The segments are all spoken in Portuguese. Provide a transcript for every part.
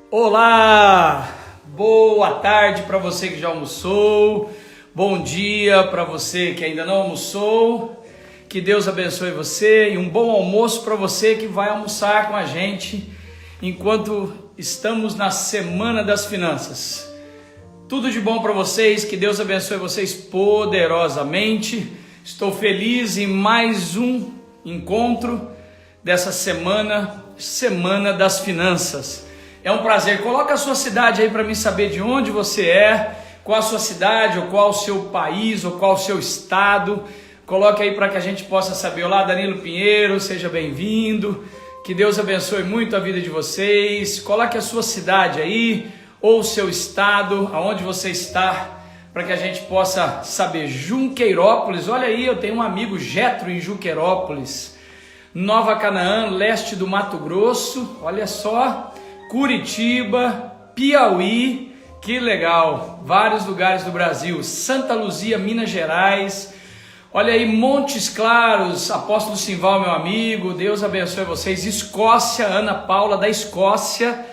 Olá, boa tarde para você que já almoçou, bom dia para você que ainda não almoçou, que Deus abençoe você e um bom almoço para você que vai almoçar com a gente enquanto estamos na Semana das Finanças. Tudo de bom para vocês, que Deus abençoe vocês poderosamente. Estou feliz em mais um encontro dessa Semana das Finanças. É um prazer. Coloca a sua cidade aí para mim saber de onde você é, qual a sua cidade, ou qual o seu país, ou qual o seu estado. Coloque aí para que a gente possa saber. Olá, Danilo Pinheiro, seja bem-vindo. Que Deus abençoe muito a vida de vocês. Coloque a sua cidade aí, ou o seu estado, aonde você está, para que a gente possa saber. Junqueirópolis, olha aí, eu tenho um amigo Getro em Junqueirópolis. Nova Canaã, leste do Mato Grosso, olha só. Curitiba, Piauí, que legal, vários lugares do Brasil. Santa Luzia, Minas Gerais, olha aí, Montes Claros, Apóstolo Simval, meu amigo, Deus abençoe vocês. Escócia, Ana Paula da Escócia,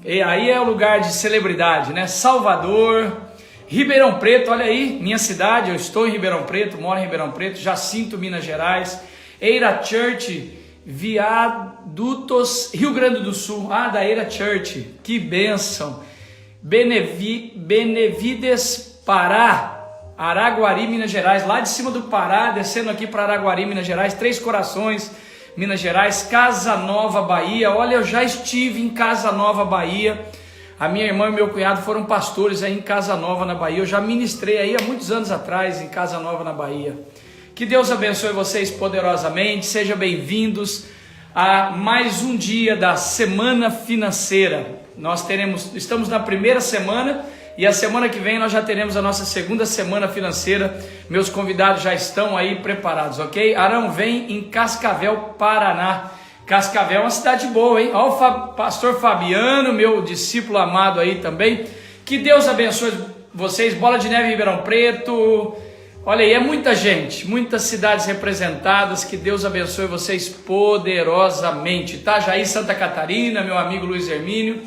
e aí é o lugar de celebridade, né? Salvador, Ribeirão Preto, olha aí, minha cidade, eu estou em Ribeirão Preto, moro em Ribeirão Preto, Jacinto, Minas Gerais. Eira Church, Viadutos, Rio Grande do Sul, da Eira Church, que bênção. Benevides, Pará, Araguari, Minas Gerais, lá de cima do Pará, descendo aqui para Araguari, Minas Gerais, Três Corações, Minas Gerais, Casa Nova, Bahia. Olha, eu já estive em Casa Nova, Bahia. A minha irmã e meu cunhado foram pastores aí em Casa Nova, na Bahia. Eu já ministrei aí há muitos anos atrás em Casa Nova, na Bahia. Que Deus abençoe vocês poderosamente, sejam bem-vindos a mais um dia da Semana Financeira. Estamos na primeira semana e a semana que vem nós já teremos a nossa segunda Semana Financeira. Meus convidados já estão aí preparados, ok? Arão vem em Cascavel, Paraná. Cascavel é uma cidade boa, hein? Olha o pastor Fabiano, meu discípulo amado aí também. Que Deus abençoe vocês. Bola de Neve, Ribeirão Preto. Olha aí, é muita gente, muitas cidades representadas, que Deus abençoe vocês poderosamente. Itajaí, Santa Catarina, meu amigo Luiz Hermínio.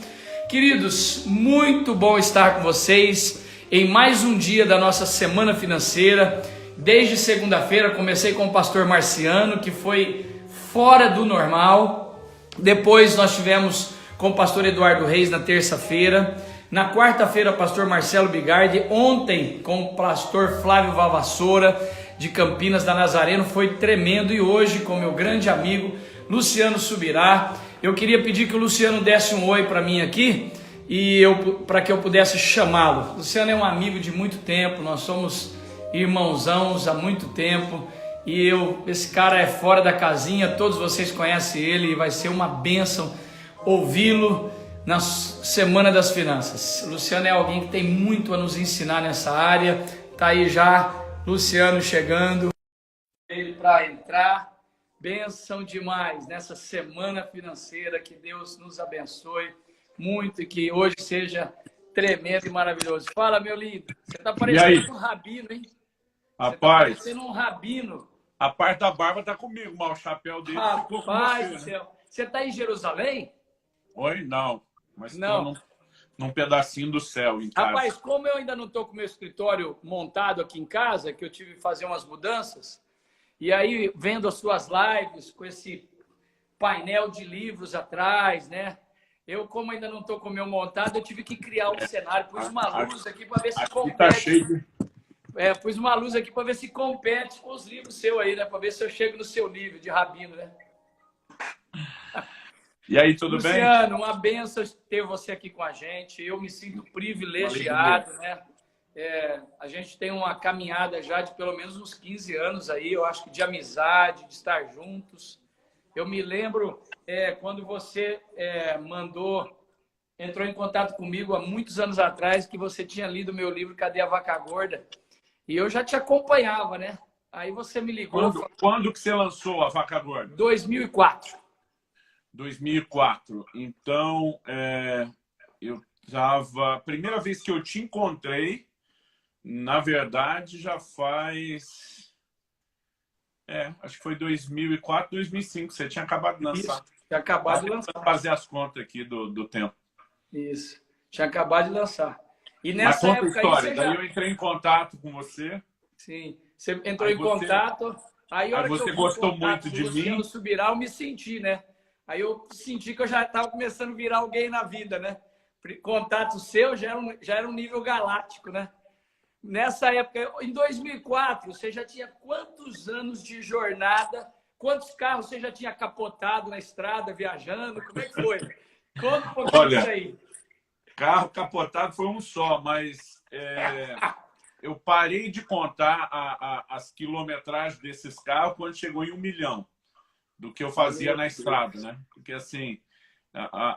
Queridos, muito bom estar com vocês em mais um dia da nossa Semana Financeira. Desde segunda-feira comecei com o pastor Marciano, que foi fora do normal. Depois nós tivemos com o pastor Eduardo Reis na terça-feira. Na quarta-feira, pastor Marcelo Bigardi. Ontem, com o pastor Flávio Valvassoura, de Campinas da Nazareno, foi tremendo. E hoje, com meu grande amigo Luciano Subirá. Eu queria pedir que o Luciano desse um oi para mim aqui, para que eu pudesse chamá-lo. Luciano é um amigo de muito tempo, nós somos irmãozãos há muito tempo. E esse cara é fora da casinha, todos vocês conhecem ele, e vai ser uma bênção ouvi-lo na Semana das Finanças. Luciano é alguém que tem muito a nos ensinar nessa área. Tá aí já Luciano chegando, ele para entrar. Bênção demais nessa Semana Financeira. Que Deus nos abençoe muito e que hoje seja tremendo e maravilhoso. Fala, meu lindo. Você tá parecendo um rabino, hein? Rapaz, você tá parecendo um rabino. A parte da barba tá comigo, mas o chapéu dele ficou com Rapaz você, do céu. Você tá em Jerusalém? Oi? Não. Mas não. Tô num pedacinho do céu em casa. Rapaz, como eu ainda não estou com o meu escritório montado aqui em casa, que eu tive que fazer umas mudanças, e aí vendo as suas lives com esse painel de livros atrás, né? Eu, como ainda não estou com o meu montado, eu tive que criar um cenário. Pus uma luz aqui para ver se compete. Tá cheio de... Pus uma luz aqui para ver se compete com os livros seus aí, né? Para ver se eu chego no seu nível de rabino, né? E aí, tudo Luciano, bem? Luciano, uma benção ter você aqui com a gente. Eu me sinto privilegiado, né? A gente tem uma caminhada já de pelo menos uns 15 anos aí, eu acho que de amizade, de estar juntos. Eu me lembro quando você entrou em contato comigo há muitos anos atrás, que você tinha lido meu livro Cadê a Vaca Gorda? E eu já te acompanhava, né? Aí você me ligou. Quando que você lançou a Vaca Gorda? 2004. 2004. Então, eu tava... Primeira vez que eu te encontrei, na verdade, já faz... acho que foi 2004, 2005. Você tinha acabado de lançar. Isso, tinha acabado de lançar. Fazer as contas aqui do tempo. Isso. Tinha acabado de lançar. E Mas nessa conta a época aí história. você Daí já... eu entrei em contato com você. Sim. Você entrou Aí em contato. Aí, a aí hora que eu você vi o gostou contato muito do de Luciano mim. Subirá, eu me senti, né? Aí eu senti que eu já estava começando a virar alguém na vida, né? Contato seu já era um nível galáctico, né? Nessa época, em 2004, você já tinha quantos anos de jornada? Quantos carros você já tinha capotado na estrada, viajando? Como é que foi? Conta um pouquinho disso Olha, aí. carro capotado foi um só, mas eu parei de contar as quilometragens desses carros quando chegou em 1 milhão do que eu fazia Meu na estrada, Deus. né? Porque assim,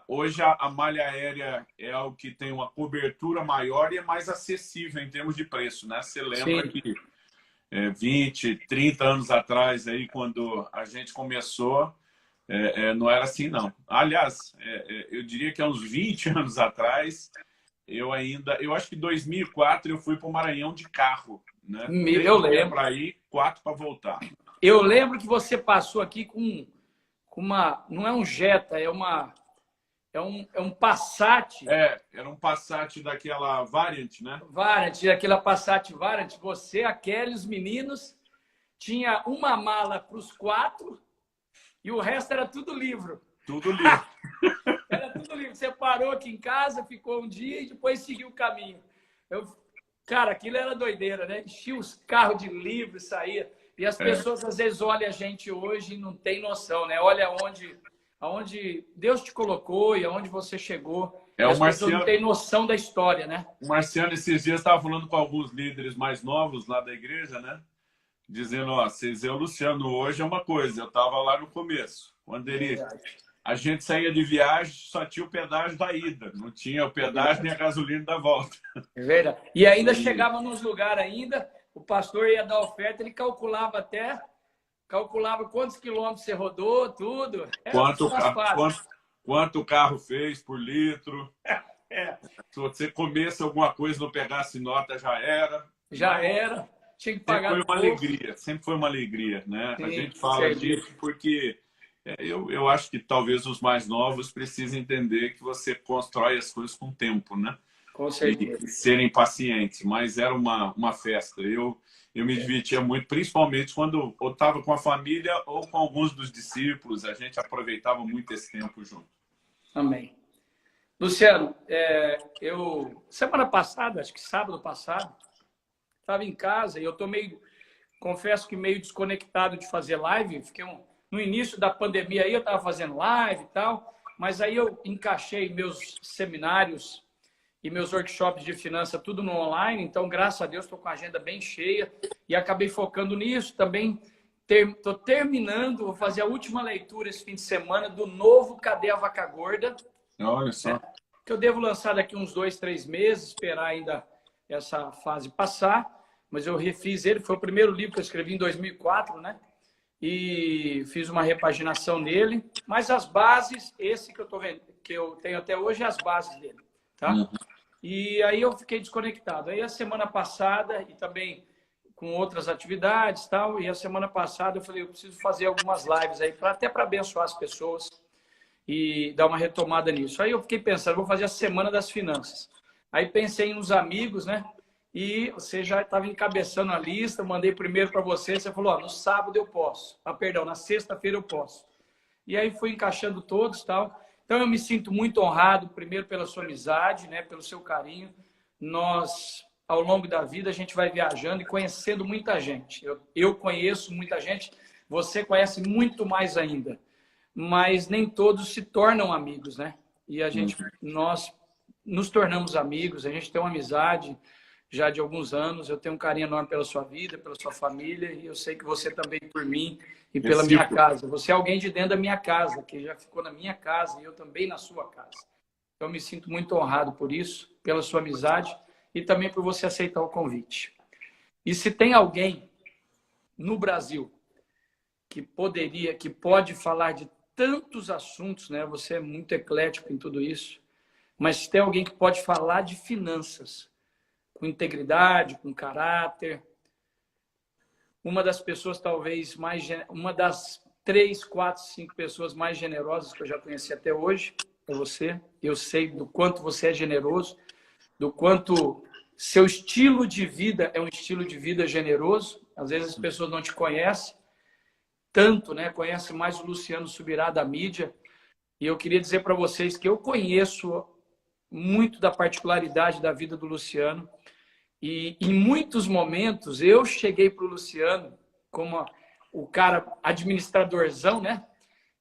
hoje a malha aérea é algo que tem uma cobertura maior e é mais acessível em termos de preço, né? Você lembra Sim, que 20, 30 anos atrás, aí, quando a gente começou, não era assim, não. Aliás, eu diria que há uns 20 anos atrás, eu acho que em 2004 eu fui para o Maranhão de carro, né? eu 3 dias lembro. para ir, 4 para voltar. Eu lembro que você passou aqui com uma. Não é um Jetta, é um Passat Era um Passat daquela Variant, né? Variant, aquela Passat Variant. Você, a Kelly, os meninos, tinha uma mala para os quatro e o resto era tudo livro. Tudo livre. Era tudo livro. Você parou aqui em casa, ficou um dia e depois seguiu o caminho. Cara, aquilo era doideira, né? Enchia os carros de livro, saía. E as pessoas às vezes olham a gente hoje e não tem noção, né? Olha aonde Deus te colocou e aonde você chegou. E O as pessoas não Marciano, têm noção da história, né? o Marciano esses dias estava falando com alguns líderes mais novos lá da igreja, né? Dizendo, ó, vocês e o Luciano hoje é uma coisa, eu estava lá no começo, quando Verdade. a gente saía de viagem, só tinha o pedágio da ida, não tinha o pedágio nem a gasolina da volta. É verdade. E ainda E chegava nos lugares ainda, o pastor ia dar oferta, ele calculava quantos quilômetros você rodou, tudo. Era quanto, tudo nas fases. quanto o carro fez por litro, É, se você comesse alguma coisa e não pegasse nota, já era. já Mas era, tinha que sempre pagar foi no uma bolso. alegria, sempre foi uma alegria, né? A Sim, gente fala disso porque eu acho que talvez os mais novos precisem entender que você constrói as coisas com o tempo, né? com E certeza. serem pacientes, mas era uma festa. Eu me divertia muito, principalmente quando eu estava com a família ou com alguns dos discípulos, a gente aproveitava muito esse tempo junto. Amém. Luciano, semana passada, acho que sábado passado, estava em casa e eu tô confesso que meio desconectado de fazer live. Fiquei no início da pandemia aí, eu estava fazendo live e tal, mas aí eu encaixei meus seminários e meus workshops de finança tudo no online, então graças a Deus estou com a agenda bem cheia e acabei focando nisso. Também estou terminando, vou fazer a última leitura esse fim de semana do novo Cadê a Vaca Gorda? Olha só. Que eu devo lançar daqui uns 2, 3 meses, esperar ainda essa fase passar, mas eu refiz ele, foi o primeiro livro que eu escrevi em 2004, né? E fiz uma repaginação nele, mas as bases, esse que eu tô vendo, que eu tenho até hoje, é as bases dele, tá? E aí eu fiquei desconectado. Aí a semana passada, e também com outras atividades e tal, e a semana passada eu falei, eu preciso fazer algumas lives aí, até para abençoar as pessoas e dar uma retomada nisso. Aí eu fiquei pensando, vou fazer a Semana das Finanças. Aí pensei nos amigos, né? E você já estava encabeçando a lista, eu mandei primeiro para você, você falou, ó, no sábado eu posso. Perdão, na sexta-feira eu posso. E aí fui encaixando todos, tal. Então eu me sinto muito honrado, primeiro pela sua amizade, né, pelo seu carinho. Nós, ao longo da vida, a gente vai viajando e conhecendo muita gente. Eu conheço muita gente, você conhece muito mais ainda. Mas nem todos se tornam amigos, né? E nós nos tornamos amigos, a gente tem uma amizade já de alguns anos, eu tenho um carinho enorme pela sua vida, pela sua família, e eu sei que você também por mim e pela minha casa. Você é alguém de dentro da minha casa, que já ficou na minha casa e eu também na sua casa. Então, eu me sinto muito honrado por isso, pela sua amizade e também por você aceitar o convite. E se tem alguém no Brasil que pode falar de tantos assuntos, né? Você é muito eclético em tudo isso, mas se tem alguém que pode falar de finanças, com integridade, com caráter, uma das pessoas talvez uma das 3, 4, 5 pessoas mais generosas que eu já conheci até hoje para você. Eu sei do quanto você é generoso, do quanto seu estilo de vida é um estilo de vida generoso. Às vezes as pessoas não te conhecem tanto, né? Conhecem mais o Luciano Subirá da mídia. E eu queria dizer para vocês que eu conheço muito da particularidade da vida do Luciano. E em muitos momentos eu cheguei para o Luciano como o cara administradorzão, né?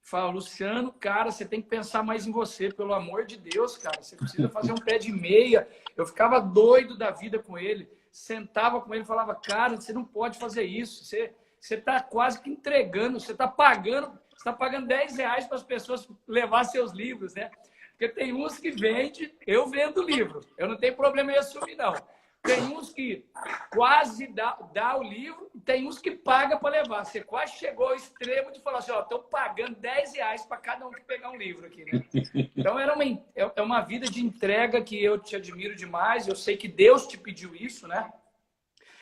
Fala, Luciano, cara, você tem que pensar mais em você, pelo amor de Deus, cara. Você precisa fazer um pé de meia. Eu ficava doido da vida com ele. Sentava com ele e falava, cara, você não pode fazer isso. Você está quase que entregando, você está pagando R$ 10 para as pessoas levar seus livros, né? Porque tem uns que vendem, eu vendo livro. Eu não tenho problema em assumir, não. Tem uns que quase dá o livro, tem uns que paga para levar. Você quase chegou ao extremo de falar assim, ó, estou pagando R$ 10 para cada um que pegar um livro aqui, né? Então é uma vida de entrega que eu te admiro demais. Eu sei que Deus te pediu isso, né?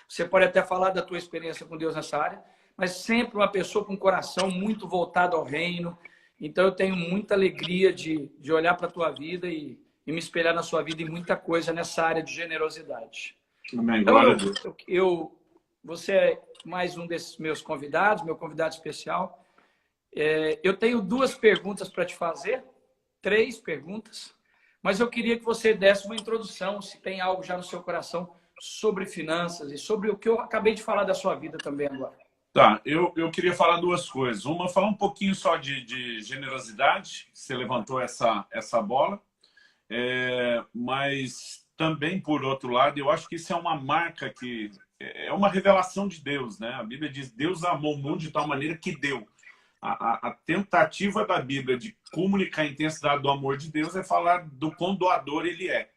Você pode até falar da tua experiência com Deus nessa área, mas sempre uma pessoa com um coração muito voltado ao reino. Então eu tenho muita alegria de olhar para a tua vida e me espelhar na sua vida em muita coisa nessa área de generosidade. Amém. Então, Glória a Deus. você é mais um desses meus convidados, meu convidado especial. Eu tenho 2 perguntas para te fazer, 3 perguntas, mas eu queria que você desse uma introdução, se tem algo já no seu coração sobre finanças e sobre o que eu acabei de falar da sua vida também agora. Tá, eu queria falar 2 coisas. Uma, falar um pouquinho só de generosidade, você levantou essa bola. Mas também, por outro lado, eu acho que isso é uma marca que é uma revelação de Deus, né? A Bíblia diz, Deus amou o mundo de tal maneira que deu. A tentativa da Bíblia de comunicar a intensidade do amor de Deus é falar do quão doador ele é,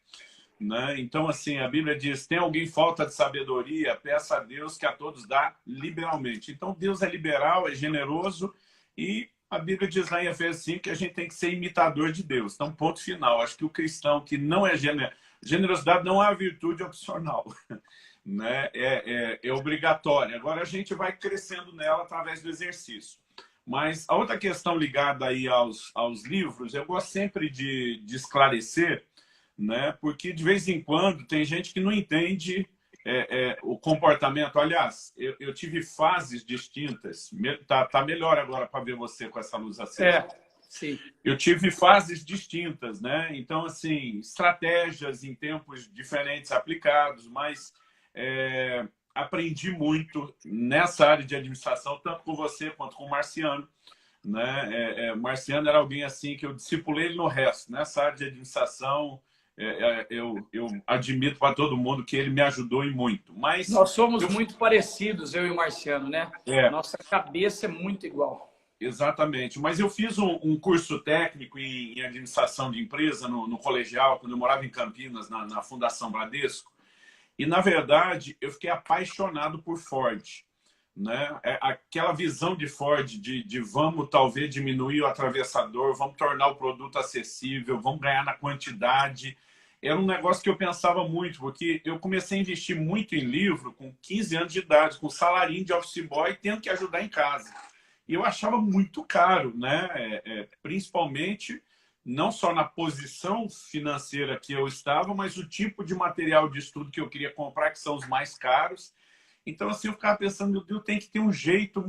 né? Então, assim, a Bíblia diz, tem alguém falta de sabedoria, peça a Deus que a todos dá liberalmente. Então, Deus é liberal, é generoso e a Bíblia diz lá em Efésios 5 que a gente tem que ser imitador de Deus. Então, ponto final. Acho que o cristão que não é generosidade não é uma virtude opcional, né? É obrigatória. Agora a gente vai crescendo nela através do exercício. Mas a outra questão ligada aí aos livros, eu gosto sempre de esclarecer, né? Porque de vez em quando tem gente que não entende o comportamento. Aliás, eu tive fases distintas. Tá melhor agora para ver você com essa luz acesa. Sim. Eu tive fases distintas, né? Então, assim, estratégias em tempos diferentes aplicados, mas aprendi muito nessa área de administração, tanto com você quanto com o Marciano, né? Marciano era alguém assim que eu discipulei ele no resto. Nessa área de administração, eu admito para todo mundo que ele me ajudou e muito. Mas nós somos muito parecidos, eu e o Marciano, né? Nossa cabeça é muito igual. Exatamente. Mas eu fiz um curso técnico em administração de empresa no colegial, quando eu morava em Campinas, na Fundação Bradesco. E, na verdade, eu fiquei apaixonado por Ford, né? Aquela visão de Ford de vamos talvez diminuir o atravessador, vamos tornar o produto acessível, vamos ganhar na quantidade. Era um negócio que eu pensava muito, porque eu comecei a investir muito em livro com 15 anos de idade, com salarinho de office boy, tendo que ajudar em casa. E eu achava muito caro, né? Principalmente, não só na posição financeira que eu estava, mas o tipo de material de estudo que eu queria comprar, que são os mais caros. Então, assim, eu ficava pensando, meu Deus, tem que ter um jeito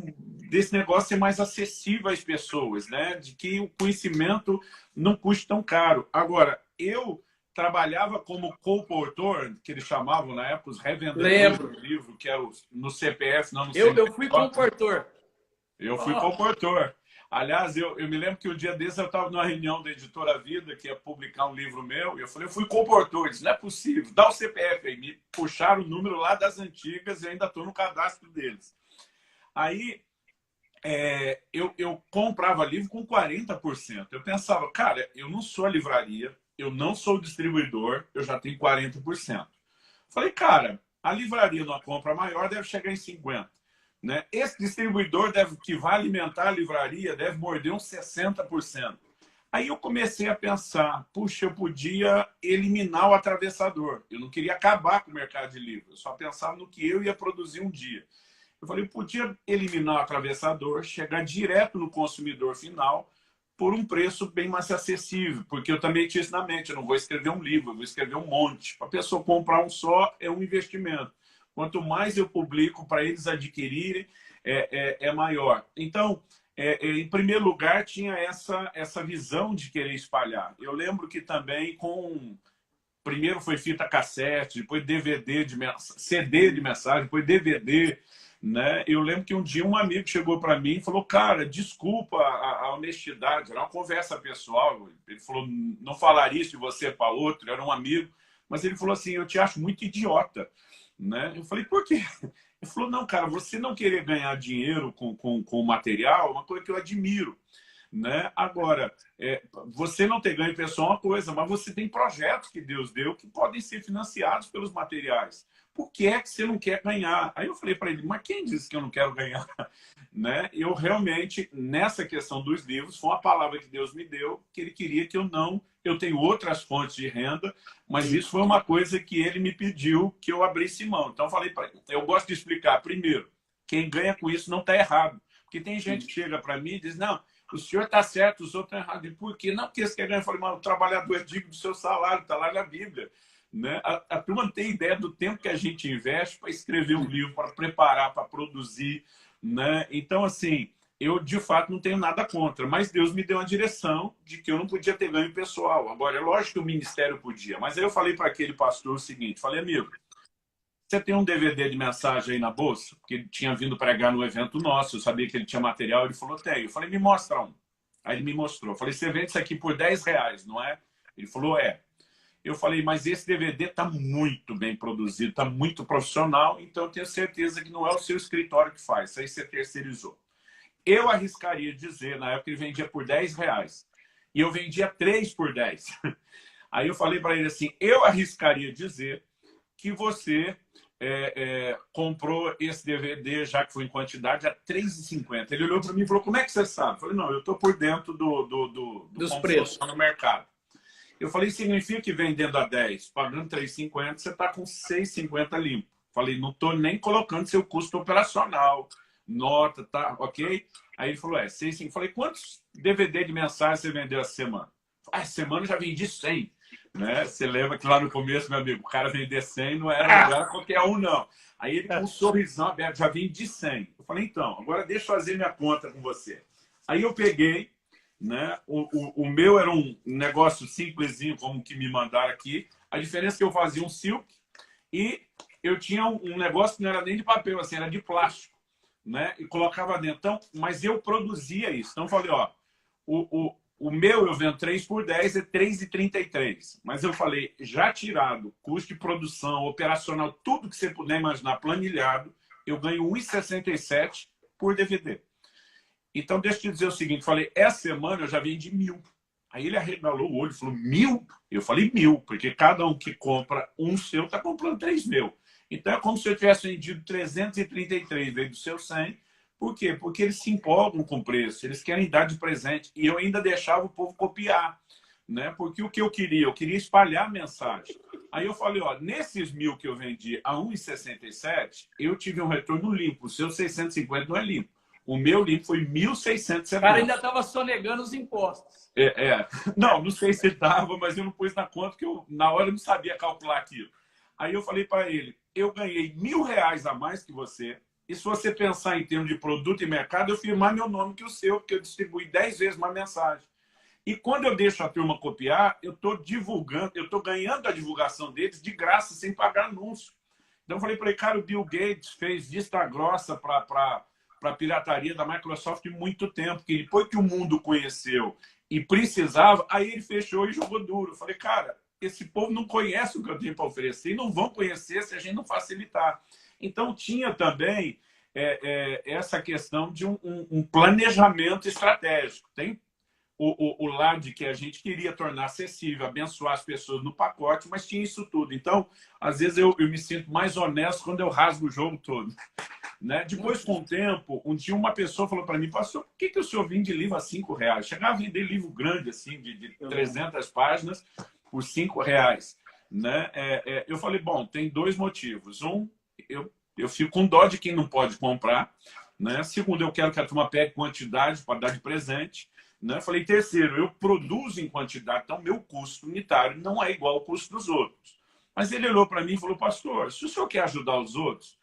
desse negócio ser mais acessível às pessoas, né? De que o conhecimento não custe tão caro. Agora, eu trabalhava como comportor, que eles chamavam na época, os revendedores do livro, que era no CPF, não no CNPJ. Eu fui comportor. Eu fui comportor. Aliás, eu me lembro que um dia desse eu estava numa reunião da Editora Vida, que ia publicar um livro meu, e eu falei, eu fui comportor. Eu disse, não é possível, dá o CPF. Aí me puxaram o número lá das antigas e ainda estou no cadastro deles. Aí eu comprava livro com 40%. Eu pensava, cara, eu não sou a livraria, eu não sou o distribuidor, eu já tenho 40%. Falei, cara, a livraria numa compra maior deve chegar em 50%. Né? Esse distribuidor que vai alimentar a livraria deve morder uns 60%. Aí eu comecei a pensar, puxa, eu podia eliminar o atravessador. Eu não queria acabar com o mercado de livros, eu só pensava no que eu ia produzir um dia. Eu falei, eu podia eliminar o atravessador, chegar direto no consumidor final, por um preço bem mais acessível, porque eu também tinha isso na mente, eu não vou escrever um livro, eu vou escrever um monte. Para a pessoa comprar um só é um investimento. Quanto mais eu publico para eles adquirirem, é maior. Então, em primeiro lugar, tinha essa visão de querer espalhar. Eu lembro que também primeiro foi fita cassete, depois DVD CD de mensagem, depois DVD, né? Eu lembro que um dia um amigo chegou para mim e falou: cara, desculpa a honestidade, era uma conversa pessoal. Ele falou: não falaria isso de você para outro, era um amigo, mas ele falou assim: eu te acho muito idiota, né? Eu falei: por quê? Ele falou: não, cara, você não querer ganhar dinheiro com o material é uma coisa que eu admiro, né? Agora, você não ter ganho pessoal é uma coisa, mas você tem projetos que Deus deu que podem ser financiados pelos materiais. Por que é que você não quer ganhar? Aí eu falei para ele: mas quem disse que eu não quero ganhar? Né? Eu realmente, nessa questão dos livros, foi uma palavra que Deus me deu, que ele queria que eu tenho outras fontes de renda, mas isso foi uma coisa que ele me pediu que eu abrisse mão. Então eu falei para ele, eu gosto de explicar, primeiro, quem ganha com isso não está errado. Porque tem gente que chega para mim e diz: não, o senhor está certo, os outros estão errados. E por quê? Não, porque esse quer ganhar. Eu falei: mas o trabalhador é digno do seu salário, está lá na Bíblia. Né? A turma não tem ideia do tempo que a gente investe para escrever um livro, para preparar, para produzir. Né? Então, assim, eu de fato não tenho nada contra, mas Deus me deu uma direção de que eu não podia ter ganho pessoal. Agora, é lógico que o ministério podia, mas aí eu falei para aquele pastor o seguinte: falei, amigo, você tem um DVD de mensagem aí na bolsa? Porque ele tinha vindo pregar no evento nosso, eu sabia que ele tinha material, ele falou: tem. Eu falei: me mostra um. Aí ele me mostrou. Eu falei: você vende isso aqui por R$10, não é? Ele falou: é. Eu falei: mas esse DVD está muito bem produzido, está muito profissional, então eu tenho certeza que não é o seu escritório que faz, isso aí você terceirizou. Eu arriscaria dizer, na época ele vendia por R$10, e eu vendia 3 por 10. Aí eu falei para ele assim: eu arriscaria dizer que você comprou esse DVD, já que foi em quantidade, a R$3,50. Ele olhou para mim e falou: como é que você sabe? Eu falei: não, eu estou por dentro dos preços no mercado. Eu falei: significa que vendendo a 10, pagando R$3,50, você está com R$6,50 limpo. Falei: não estou nem colocando seu custo operacional, nota, tá, ok? Aí ele falou: R$6,50. Falei: quantos DVD de mensagem você vendeu essa semana? Essa semana eu já vendi 100. Né? Você lembra que lá no começo, meu amigo, o cara vender 100 não era qualquer um, não. Aí ele com um sorrisão aberto: já vendi 100. Eu falei: então, agora deixa eu fazer minha conta com você. Aí eu peguei, né? O meu era um negócio simplesinho, como que me mandaram aqui. A diferença é que eu fazia um silk e eu tinha um negócio que não era nem de papel, assim, era de plástico, né? E colocava dentro. Então, mas eu produzia isso. Então eu falei: ó, o meu eu vendo 3 por 10 é R$3,33. Mas eu falei: já tirado custo de produção, operacional, tudo que você puder imaginar, planilhado, eu ganho R$1,67 por DVD. Então, deixa eu te dizer o seguinte: falei, essa semana eu já vendi 1.000. Aí ele arregalou o olho e falou: 1.000? Eu falei: 1.000, porque cada um que compra um seu está comprando 3.000. Então, é como se eu tivesse vendido 333 vezes do seu 100. Por quê? Porque eles se empolgam com o preço, eles querem dar de presente. E eu ainda deixava o povo copiar, né? Porque o que eu queria espalhar a mensagem. Aí eu falei: ó, nesses 1.000 que eu vendi a R$1,67, eu tive um retorno limpo. O seu 650 não é limpo. O meu limpo foi 1.670. O cara ainda estava sonegando os impostos. Não sei se estava, mas eu não pus na conta, porque na hora eu não sabia calcular aquilo. Aí eu falei para ele: eu ganhei R$1.000 a mais que você, e se você pensar em termos de produto e mercado, eu firmar meu nome que o seu, porque eu distribuí 10 vezes mais mensagem. E quando eu deixo a turma copiar, eu estou divulgando, eu estou ganhando a divulgação deles de graça, sem pagar anúncio. Então eu falei para ele: cara, o Bill Gates fez vista grossa para a pirataria da Microsoft muito tempo, que depois que o mundo conheceu e precisava, aí ele fechou e jogou duro. Eu falei: cara, esse povo não conhece o que eu tenho para oferecer e não vão conhecer se a gente não facilitar. Então tinha também essa questão de um planejamento estratégico. Tem o lado de que a gente queria tornar acessível, abençoar as pessoas no pacote, mas tinha isso tudo. Então, às vezes eu me sinto mais honesto quando eu rasgo o jogo todo. Né? Depois, com o tempo, um dia uma pessoa falou para mim: pastor, por que o senhor vende livro a R$5? Chegava a vender livro grande, assim, de 300 páginas, por R$5. Né? Eu falei: bom, tem 2 motivos. Um, eu fico com dó de quem não pode comprar. Né? Segundo, eu quero que a turma pegue quantidade para dar de presente. Né? Falei, terceiro, eu produzo em quantidade, então meu custo unitário não é igual ao custo dos outros. Mas ele olhou para mim e falou, pastor, se o senhor quer ajudar os outros,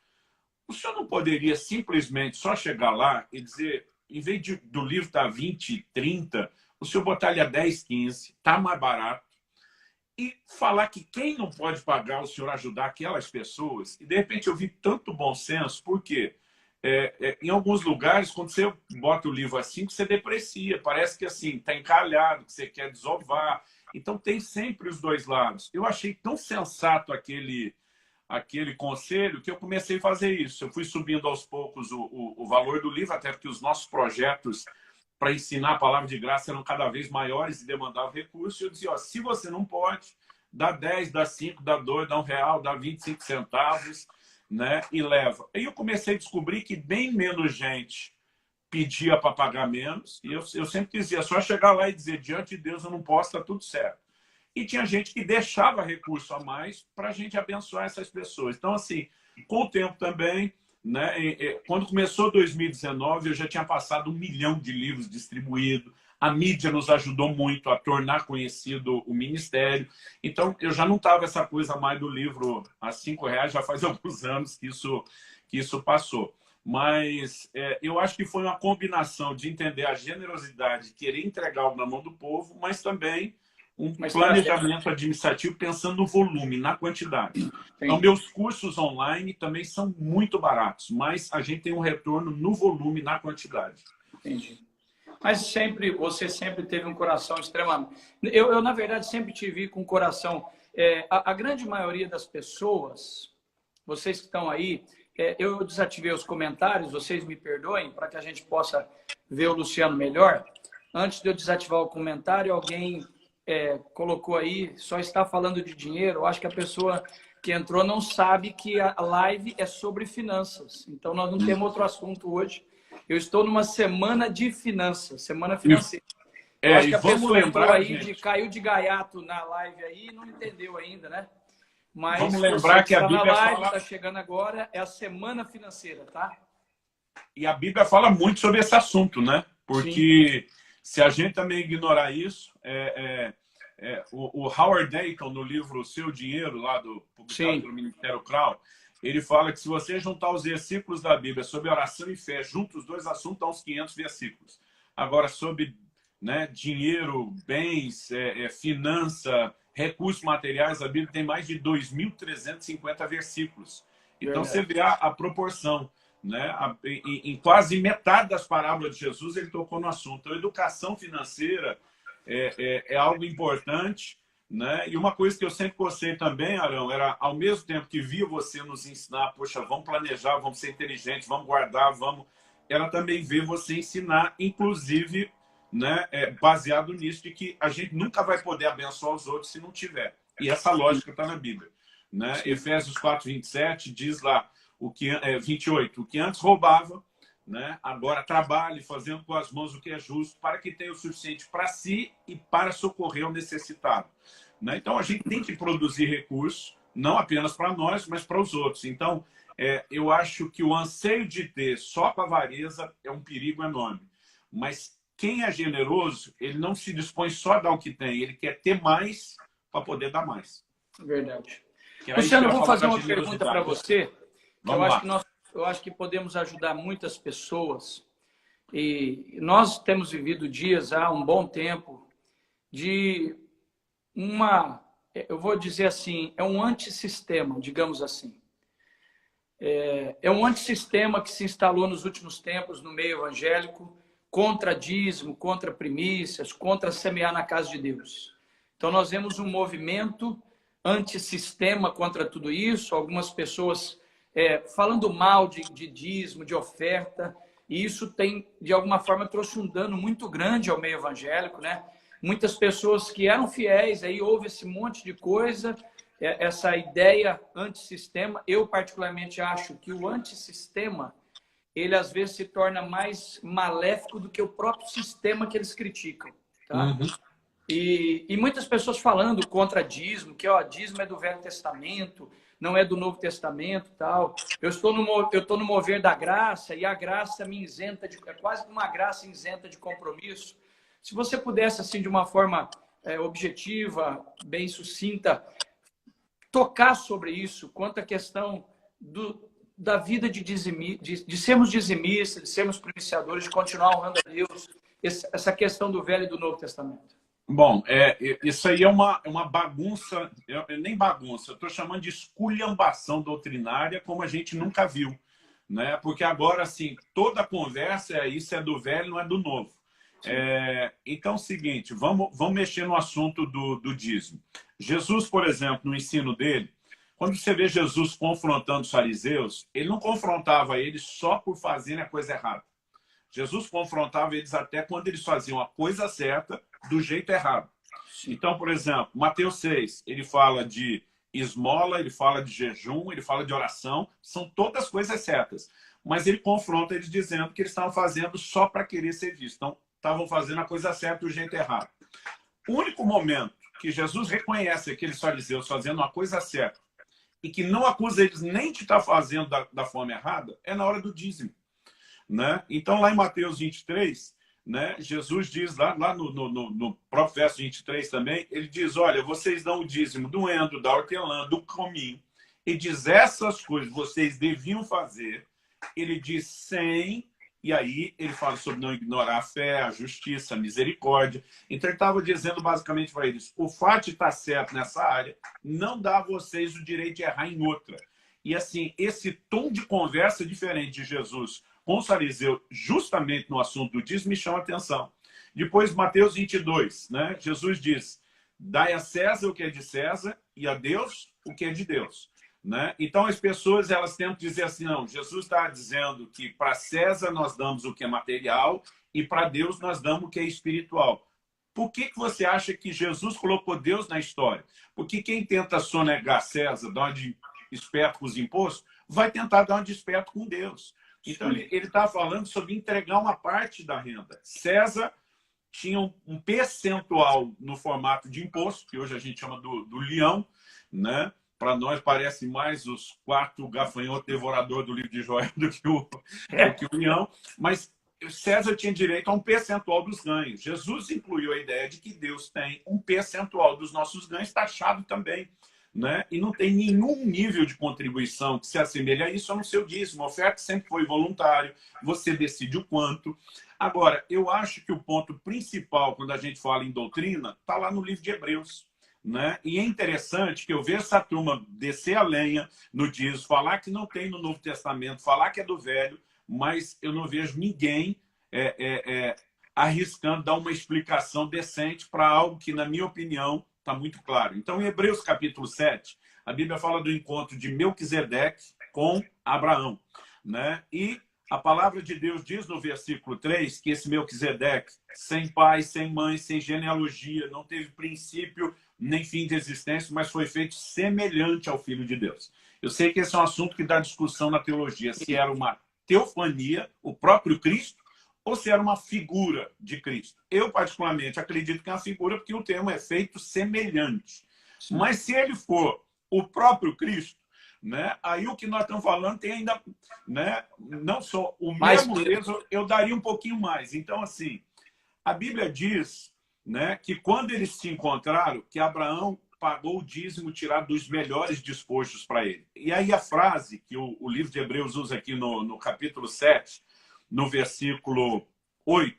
o senhor não poderia simplesmente só chegar lá e dizer, em vez do livro estar 20, 30, o senhor botar ele a 10, 15, está mais barato, e falar que quem não pode pagar, o senhor ajudar aquelas pessoas. E, de repente, eu vi tanto bom senso, porque em alguns lugares, quando você bota o livro assim, você deprecia. Parece que assim está encalhado, que você quer desovar. Então, tem sempre os dois lados. Eu achei tão sensato aquele conselho que eu comecei a fazer isso. Eu fui subindo aos poucos o valor do livro, até porque os nossos projetos para ensinar a palavra de graça eram cada vez maiores e demandavam recursos. Eu dizia, ó, se você não pode, dá 10, dá 5, dá 2, dá R$1, dá 25 centavos, né? E leva. Aí eu comecei a descobrir que bem menos gente pedia para pagar menos. E eu sempre dizia, só chegar lá e dizer, diante de Deus eu não posso, está tudo certo. E tinha gente que deixava recurso a mais para a gente abençoar essas pessoas. Então, assim, com o tempo também, né, quando começou 2019, eu já tinha passado 1 milhão de livros distribuídos. A mídia nos ajudou muito a tornar conhecido o ministério. Então, eu já não estava essa coisa mais do livro a R$5, já faz alguns anos que isso passou. Mas eu acho que foi uma combinação de entender a generosidade, querer entregar algo na mão do povo, mas também um planejamento administrativo pensando no volume, na quantidade. Sim. Então, meus cursos online também são muito baratos, mas a gente tem um retorno no volume, na quantidade. Entendi. Mas você sempre teve um coração extremamente... Eu na verdade, sempre te vi com o coração... a grande maioria das pessoas, vocês que estão aí, eu desativei os comentários, vocês me perdoem, para que a gente possa ver o Luciano melhor. Antes de eu desativar o comentário, alguém colocou aí, só está falando de dinheiro. Eu acho que a pessoa que entrou não sabe que a live é sobre finanças. Então, nós não temos outro assunto hoje. Eu estou numa semana de finanças, semana financeira. Eu acho que a pessoa entrou aí, caiu de gaiato na live aí e não entendeu ainda, né? Mas vamos lembrar que a Bíblia na live, fala... está chegando agora, é a semana financeira, tá? E a Bíblia fala muito sobre esse assunto, né? Porque se a gente também ignorar isso, o Howard Dayton, no livro O Seu Dinheiro, lá publicado pelo Ministério Crown, ele fala que se você juntar os versículos da Bíblia sobre oração e fé, juntos os dois assuntos, dá uns 500 versículos. Agora, sobre dinheiro, bens, finança, recursos materiais, a Bíblia tem mais de 2.350 versículos. Então, você vê a proporção. Né? Em quase metade das parábolas de Jesus, ele tocou no assunto. Então, a educação financeira é algo importante. Né? E uma coisa que eu sempre gostei também, Arão, era ao mesmo tempo que via você nos ensinar, poxa, vamos planejar, vamos ser inteligentes, vamos guardar, era também ver você ensinar, inclusive, né, baseado nisso, de que a gente nunca vai poder abençoar os outros se não tiver. E essa lógica está na Bíblia. Né? Efésios 4:27 diz lá, 28, o que antes roubava, né, agora trabalhe fazendo com as mãos o que é justo, para que tenha o suficiente para si e para socorrer o necessitado. Né? Então, a gente tem que produzir recursos, não apenas para nós, mas para os outros. Então, eu acho que o anseio de ter só para a avareza é um perigo enorme. Mas quem é generoso, ele não se dispõe só a dar o que tem, ele quer ter mais para poder dar mais. Verdade. Luciano, eu vou fazer uma pergunta para você. Eu acho que podemos ajudar muitas pessoas. E nós temos vivido dias há um bom tempo de eu vou dizer assim, é um antissistema, digamos assim. É um antissistema que se instalou nos últimos tempos no meio evangélico contra dízimo, contra primícias, contra semear na casa de Deus. Então, nós vemos um movimento antissistema contra tudo isso, algumas pessoas falando mal de dízimo, de oferta, e isso tem, de alguma forma, trouxe um dano muito grande ao meio evangélico, né? Muitas pessoas que eram fiéis, aí houve esse monte de coisa, essa ideia antissistema. Eu, particularmente, acho que o antissistema, ele às vezes se torna mais maléfico do que o próprio sistema que eles criticam, tá? Uhum. E muitas pessoas falando contra dízimo, que dízimo é do Velho Testamento, não é do Novo Testamento, tal. Eu estou no mover da graça e a graça me isenta é quase uma graça isenta de compromisso. Se você pudesse, assim, de uma forma objetiva, bem sucinta, tocar sobre isso, quanto à questão da vida de sermos dizimistas, de sermos primiciadores, de continuar honrando a Deus, essa questão do Velho e do Novo Testamento. Bom, isso aí é uma bagunça, nem bagunça, eu estou chamando de esculhambação doutrinária como a gente nunca viu, né? Porque agora, assim, toda conversa isso é do velho, não é do novo. Então é o seguinte, vamos mexer no assunto do dízimo. Jesus, por exemplo, no ensino dele, quando você vê Jesus confrontando os fariseus, ele não confrontava eles só por fazerem a coisa errada. Jesus confrontava eles até quando eles faziam a coisa certa do jeito errado. Então, por exemplo, Mateus 6, ele fala de esmola, ele fala de jejum, ele fala de oração, são todas coisas certas. Mas ele confronta eles dizendo que eles estavam fazendo só para querer ser vistos. Então, estavam fazendo a coisa certa do jeito errado. O único momento que Jesus reconhece aqueles fariseus fazendo uma coisa certa e que não acusa eles nem de estar fazendo da forma errada é na hora do dízimo. Né? Então, lá em Mateus 23, né, Jesus diz, lá no próprio verso 23 também, ele diz, olha, vocês dão o dízimo do endro, da hortelã, do cominho, e diz essas coisas vocês deviam fazer, ele diz sem, e aí ele fala sobre não ignorar a fé, a justiça, a misericórdia. Então ele estava dizendo basicamente para eles, o fato de estar certo nessa área não dá a vocês o direito de errar em outra. E assim, esse tom de conversa diferente de Jesus com os fariseus, justamente no assunto do dízimo, me chama a atenção. Depois, Mateus 22, né? Jesus diz, dai a César o que é de César e a Deus o que é de Deus. Né? Então, as pessoas elas tentam dizer assim, não, Jesus está dizendo que para César nós damos o que é material e para Deus nós damos o que é espiritual. Por que você acha que Jesus colocou Deus na história? Porque quem tenta sonegar César, dar uma de esperto com os impostos, vai tentar dar uma de esperto com Deus. Então, ele está falando sobre entregar uma parte da renda. César tinha um percentual no formato de imposto, que hoje a gente chama do leão, né? Para nós parece mais os 4 gafanhotos devoradores do livro de Joel do que o leão. Mas César tinha direito a um percentual dos ganhos. Jesus incluiu a ideia de que Deus tem um percentual dos nossos ganhos taxado também. Né? E não tem nenhum nível de contribuição que se assemelhe a isso, a não ser o dízimo. A oferta sempre foi voluntário, você decide o quanto. Agora, eu acho que o ponto principal, quando a gente fala em doutrina, está lá no livro de Hebreus. Né? E é interessante que eu vejo essa turma descer a lenha no dízimo, falar que não tem no Novo Testamento, falar que é do Velho, mas eu não vejo ninguém arriscando dar uma explicação decente para algo que, na minha opinião, está muito claro. Então, em Hebreus capítulo 7, a Bíblia fala do encontro de Melquisedeque com Abraão. Né? E a palavra de Deus diz no versículo 3 que esse Melquisedeque, sem pai, sem mãe, sem genealogia, não teve princípio nem fim de existência, mas foi feito semelhante ao Filho de Deus. Eu sei que esse é um assunto que dá discussão na teologia, se era uma teofania, o próprio Cristo, ou se era uma figura de Cristo. Eu, particularmente, acredito que é uma figura porque o termo é feito semelhante. Sim. Mas se ele for o próprio Cristo, né, aí o que nós estamos falando tem ainda, né, não só o mesmo peso, eu daria um pouquinho mais. Então, assim, a Bíblia diz, né, que quando eles se encontraram, que Abraão pagou o dízimo tirado dos melhores despojos para ele. E aí a frase que o livro de Hebreus usa aqui no capítulo 7, no versículo 8,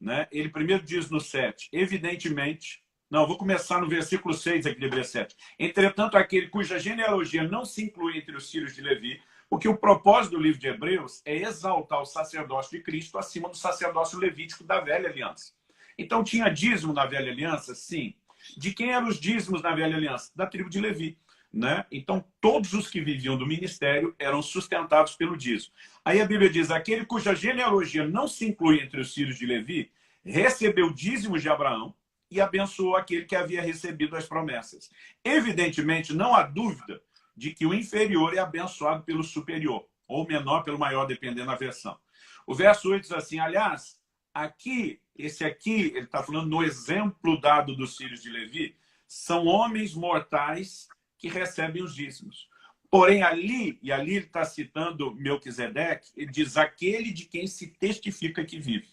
né? Ele primeiro diz no 7, evidentemente... Não, vou começar no versículo 6 aqui de Hebreus 7. Entretanto, aquele cuja genealogia não se inclui entre os filhos de Levi, porque o propósito do livro de Hebreus é exaltar o sacerdócio de Cristo acima do sacerdócio levítico da velha aliança. Então, tinha dízimo na velha aliança? Sim. De quem eram os dízimos na velha aliança? Da tribo de Levi. Né? Então, todos os que viviam do ministério eram sustentados pelo dízimo. Aí a Bíblia diz, aquele cuja genealogia não se inclui entre os filhos de Levi, recebeu dízimos de Abraão e abençoou aquele que havia recebido as promessas. Evidentemente, não há dúvida de que o inferior é abençoado pelo superior, ou menor pelo maior, dependendo da versão. O verso 8 diz assim, aliás, aqui, esse aqui, ele está falando no exemplo dado dos filhos de Levi, são homens mortais que recebem os dízimos. Porém, ali, e ali ele está citando Melquisedeque, ele diz aquele de quem se testifica que vive.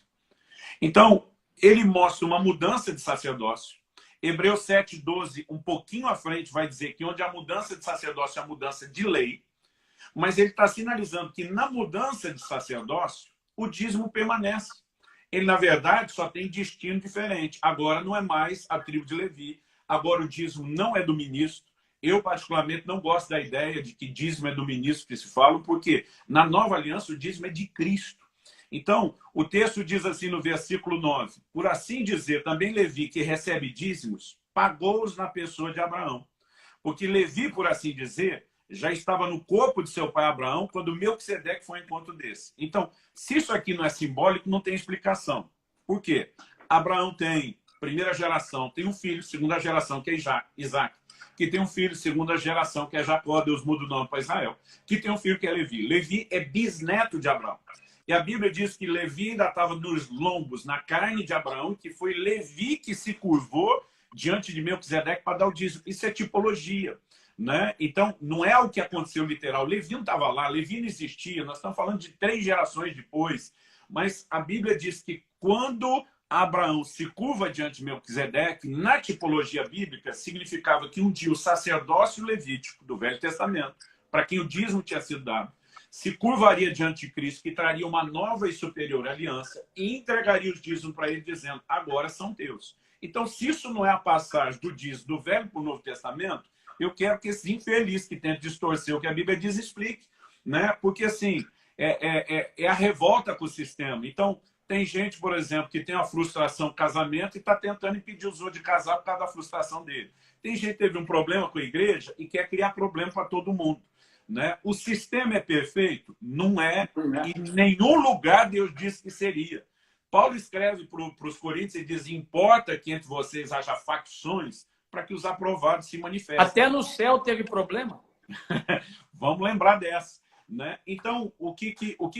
Então, ele mostra uma mudança de sacerdócio. Hebreus 7:12, um pouquinho à frente, vai dizer que onde a mudança de sacerdócio é a mudança de lei, mas ele está sinalizando que na mudança de sacerdócio, o dízimo permanece. Ele, na verdade, só tem destino diferente. Agora não é mais a tribo de Levi, agora o dízimo não é do ministro. Eu, particularmente, não gosto da ideia de que dízimo é do ministro que se fala, porque na nova aliança o dízimo é de Cristo. Então, o texto diz assim no versículo 9, por assim dizer, também Levi, que recebe dízimos, pagou-os na pessoa de Abraão. Porque Levi, por assim dizer, já estava no corpo de seu pai Abraão quando Melquisedeque foi ao encontro desse. Então, se isso aqui não é simbólico, não tem explicação. Por quê? Abraão tem primeira geração, tem um filho, segunda geração, que é Isaac, que tem um filho, segunda geração, que é Jacó, Deus muda o nome para Israel, que tem um filho que é Levi. Levi é bisneto de Abraão. E a Bíblia diz que Levi ainda estava nos lombos, na carne de Abraão, que foi Levi que se curvou diante de Melquisedeque para dar o dízimo. Isso é tipologia, né? Então, não é o que aconteceu literal. Levi não estava lá, Levi não existia. Nós estamos falando de 3 gerações depois. Mas a Bíblia diz que quando Abraão se curva diante de Melquisedeque, na tipologia bíblica, significava que um dia o sacerdócio levítico do Velho Testamento, para quem o dízimo tinha sido dado, se curvaria diante de Cristo, que traria uma nova e superior aliança, e entregaria os dízimos para ele, dizendo, agora são teus. Então, se isso não é a passagem do dízimo do Velho para o Novo Testamento, eu quero que esse infeliz que tenta distorcer o que a Bíblia diz, explique. Né? Porque, assim, é a revolta com o sistema. Então, tem gente, por exemplo, que tem uma frustração no casamento e está tentando impedir os outros de casar por causa da frustração dele. Tem gente que teve um problema com a igreja e quer criar problema para todo mundo. Né? O sistema é perfeito? Não é. Em nenhum lugar Deus disse que seria. Paulo escreve para os Coríntios e diz, importa que entre vocês haja facções para que os aprovados se manifestem. Até no céu teve problema. Vamos lembrar dessa. Né? Então, o que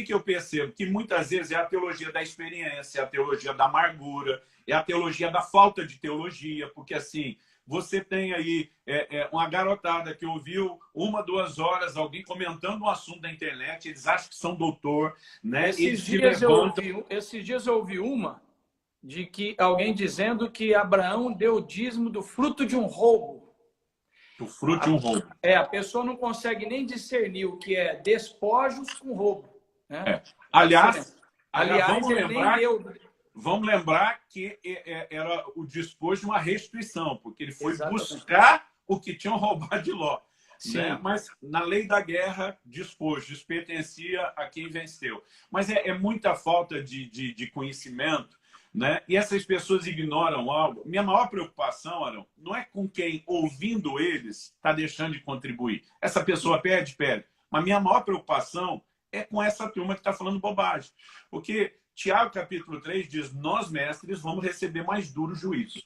eu percebo? Que muitas vezes é a teologia da experiência, é a teologia da amargura, é a teologia da falta de teologia, porque assim, você tem aí uma garotada que ouviu 1, 2 horas alguém comentando um assunto da internet, eles acham que são doutor, né? Esses dias eu ouvi uma de que alguém dizendo que Abraão deu o dízimo do fruto de um roubo. O fruto de um roubo. A pessoa não consegue nem discernir o que é despojos com roubo. Né? Aliás, vamos vamos lembrar que era o despojo de uma restituição, porque ele foi buscar o que tinham roubado de Ló. Né? Mas na lei da guerra, despojo pertencia a quem venceu. Mas é muita falta de conhecimento. Né? E essas pessoas ignoram algo. Minha maior preocupação, Arão, não é com quem, ouvindo eles, está deixando de contribuir. Essa pessoa perde. Mas minha maior preocupação é com essa turma que está falando bobagem. Porque Tiago, capítulo 3, diz, nós, mestres, vamos receber mais duro juízo.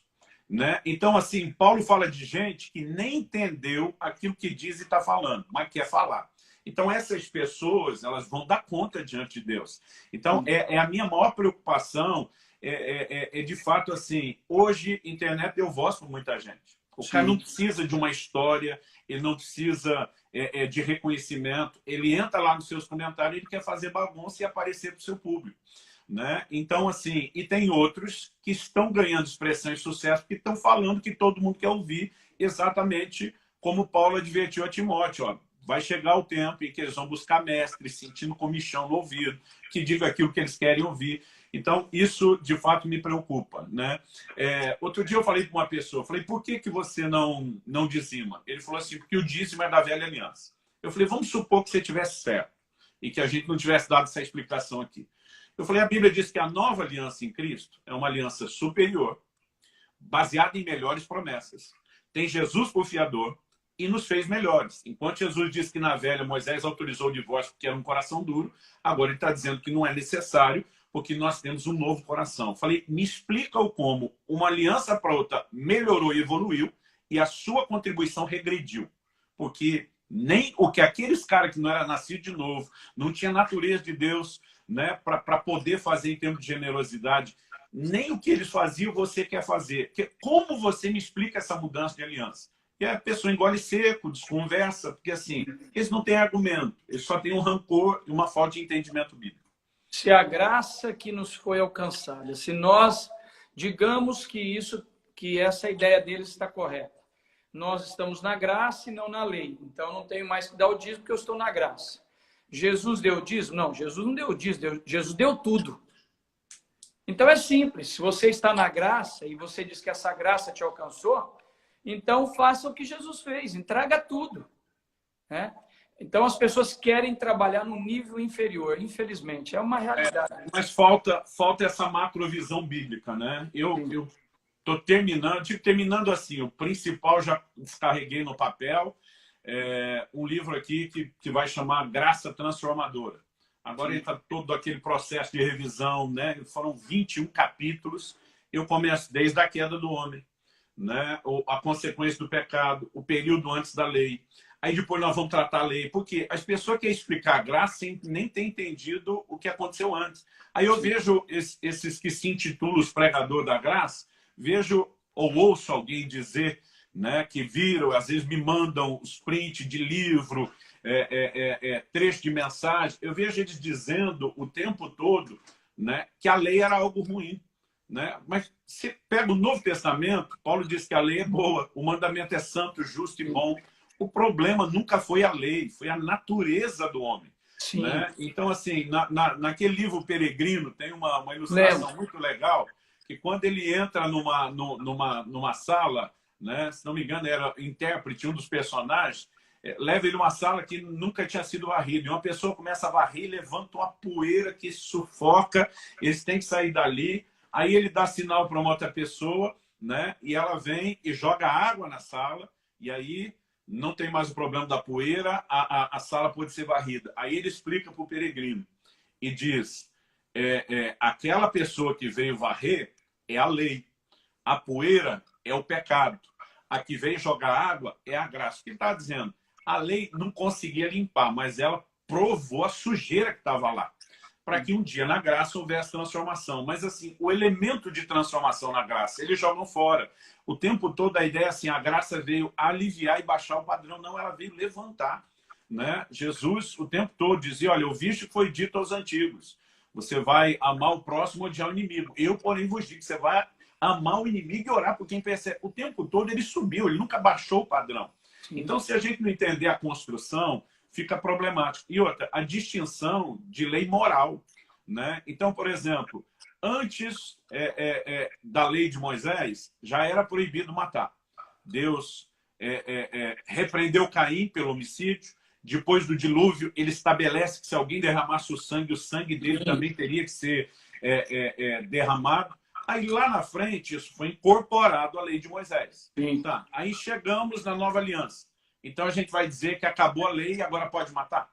Né? Então, assim, Paulo fala de gente que nem entendeu aquilo que diz e está falando, mas quer falar. Então, essas pessoas, elas vão dar conta diante de Deus. Então, é a minha maior preocupação. De fato, assim, hoje, internet deu voz para muita gente. O cara não precisa de uma história, ele não precisa de reconhecimento, ele entra lá nos seus comentários, ele quer fazer bagunça e aparecer para o seu público. Né? Então, assim, e tem outros que estão ganhando expressão e sucesso, que estão falando que todo mundo quer ouvir, exatamente como Paulo advertiu a Timóteo, ó. Vai chegar o tempo em que eles vão buscar mestres, sentindo comichão no ouvido, que diga aquilo que eles querem ouvir. Então, isso, de fato, me preocupa. Né? Outro dia eu falei para uma pessoa, falei, por que você não dizima? Ele falou assim, porque o dízimo é da velha aliança. Eu falei, vamos supor que você tivesse certo e que a gente não tivesse dado essa explicação aqui. Eu falei, a Bíblia diz que a nova aliança em Cristo é uma aliança superior, baseada em melhores promessas. Tem Jesus por fiador, e nos fez melhores. Enquanto Jesus disse que na velha Moisés autorizou o divórcio porque era um coração duro, agora ele está dizendo que não é necessário porque nós temos um novo coração. Falei, me explica o como uma aliança para outra melhorou e evoluiu e a sua contribuição regrediu. Porque nem o que aqueles caras que não eram nascidos de novo, não tinha natureza de Deus, né, para poder fazer em termos de generosidade, nem o que eles faziam você quer fazer. Como você me explica essa mudança de aliança? E a pessoa engole seco, desconversa, porque assim, eles não têm argumento, eles só têm um rancor e uma falta de entendimento bíblico. Se a graça que nos foi alcançada, se nós Digamos que essa ideia deles está correta. Nós estamos na graça e não na lei. Então, não tenho mais que dar o dízimo porque eu estou na graça. Jesus deu o dízimo? Não, Jesus não deu o dízimo. Jesus deu tudo. Então, é simples. Se você está na graça e você diz que essa graça te alcançou, então faça o que Jesus fez. Entrega tudo. Né? Então, as pessoas querem trabalhar no nível inferior. Infelizmente, é uma realidade. Mas falta essa macrovisão bíblica, né? Eu estou terminando assim, o principal já descarreguei no papel, um livro aqui que vai chamar Graça Transformadora. Agora ele está todo aquele processo de revisão, né? Foram 21 capítulos, eu começo desde a queda do homem, né? A consequência do pecado, o período antes da lei. Aí depois nós vamos tratar a lei, porque as pessoas querem explicar a graça sem nem ter entendido o que aconteceu antes. Aí eu vejo esses que se intitulam os pregadores da graça, vejo ou ouço alguém dizer, né, que viram, às vezes me mandam os prints de livro, trecho de mensagem. Eu vejo eles dizendo o tempo todo, né, que a lei era algo ruim. Né? Mas você pega o Novo Testamento, Paulo diz que a lei é boa, o mandamento é santo, justo e bom. O problema nunca foi a lei, foi a natureza do homem. Né? Então, assim, naquele livro Peregrino, tem uma ilustração muito legal, que quando ele entra numa sala, né, se não me engano, era intérprete, um dos personagens, leva ele uma sala que nunca tinha sido varrida. E uma pessoa começa a varrer e levanta uma poeira que sufoca, eles têm que sair dali. Aí ele dá sinal para uma outra pessoa, né, e ela vem e joga água na sala, e aí não tem mais o problema da poeira, a sala pode ser varrida. Aí ele explica para o peregrino e diz, aquela pessoa que veio varrer é a lei, a poeira é o pecado, a que veio jogar água é a graça. O que ele está dizendo? A lei não conseguia limpar, mas ela provou a sujeira que estava lá, para que um dia na graça houvesse transformação. Mas assim, o elemento de transformação na graça, eles jogam fora. O tempo todo a ideia é assim, a graça veio aliviar e baixar o padrão. Não, ela veio levantar. Né? Jesus o tempo todo dizia, olha, eu visto que foi dito aos antigos. Você vai amar o próximo e odiar o inimigo. Eu, porém, vos digo que você vai amar o inimigo e orar por quem persegue. O tempo todo ele subiu, ele nunca baixou o padrão. Então, se a gente não entender a construção, fica problemático. E outra, a distinção de lei moral. Né? Então, por exemplo, antes da lei de Moisés, já era proibido matar. Deus repreendeu Caim pelo homicídio. Depois do dilúvio, ele estabelece que se alguém derramasse o sangue dele também teria que ser derramado. Aí lá na frente, isso foi incorporado à lei de Moisés. Tá. Aí chegamos na nova aliança. Então a gente vai dizer que acabou a lei e agora pode matar?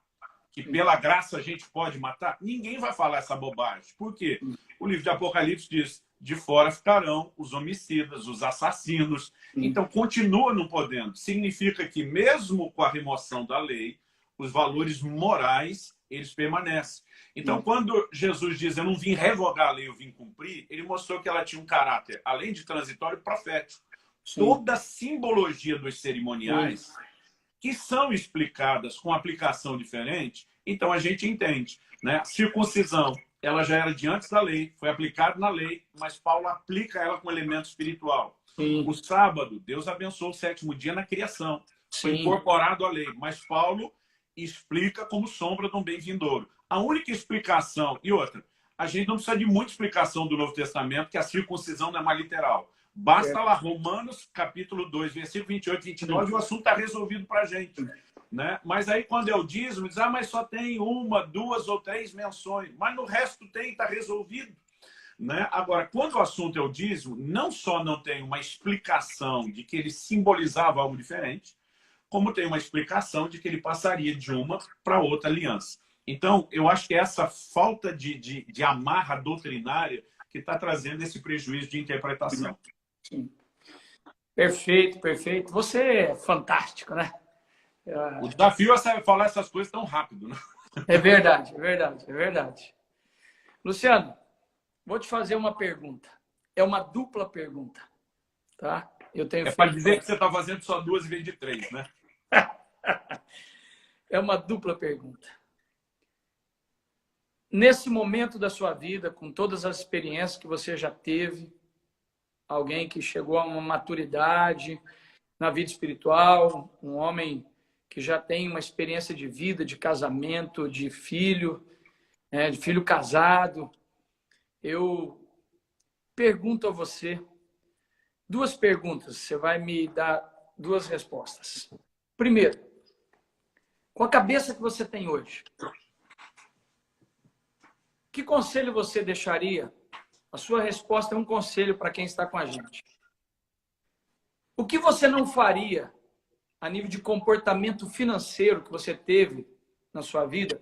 Que pela graça a gente pode matar? Ninguém vai falar essa bobagem. Por quê? O livro de Apocalipse diz, de fora ficarão os homicidas, os assassinos. Então continua não podendo. Significa que mesmo com a remoção da lei, os valores morais, eles permanecem. Então, quando Jesus diz, eu não vim revogar a lei, eu vim cumprir, ele mostrou que ela tinha um caráter, além de transitório, profético. Toda a simbologia dos cerimoniais, que são explicadas com aplicação diferente, então a gente entende. Né? A circuncisão, ela já era de antes da lei, foi aplicada na lei, mas Paulo aplica ela com elemento espiritual. O sábado, Deus abençoou o sétimo dia na criação. Foi incorporado à lei, mas Paulo explica como sombra de um bem vindouro. A única explicação, e outra, a gente não precisa de muita explicação do Novo Testamento, que a circuncisão não é mais literal. Basta lá, Romanos, capítulo 2, versículo 28 e 29, e o assunto está resolvido para a gente. Né? Mas aí, quando é o dízimo, diz, mas só tem uma, duas ou três menções. Mas no resto tem, está resolvido. Né? Agora, quando o assunto é o dízimo, não só não tem uma explicação de que ele simbolizava algo diferente, como tem uma explicação de que ele passaria de uma para outra aliança. Então, eu acho que é essa falta de amarra doutrinária que está trazendo esse prejuízo de interpretação. Sim. Perfeito, perfeito. Você é fantástico, né? O desafio é falar essas coisas tão rápido. Né? É verdade, é verdade, é verdade. Luciano, vou te fazer uma pergunta. É uma dupla pergunta. Tá? Eu tenho para dizer que você está fazendo só duas em vez de três, né? É uma dupla pergunta. Nesse momento da sua vida, com todas as experiências que você já teve, alguém que chegou a uma maturidade na vida espiritual, um homem que já tem uma experiência de vida, de casamento, de filho casado. Eu pergunto a você duas perguntas, você vai me dar duas respostas. Primeiro, com a cabeça que você tem hoje, que conselho você deixaria? A sua resposta é um conselho para quem está com a gente. O que você não faria a nível de comportamento financeiro que você teve na sua vida,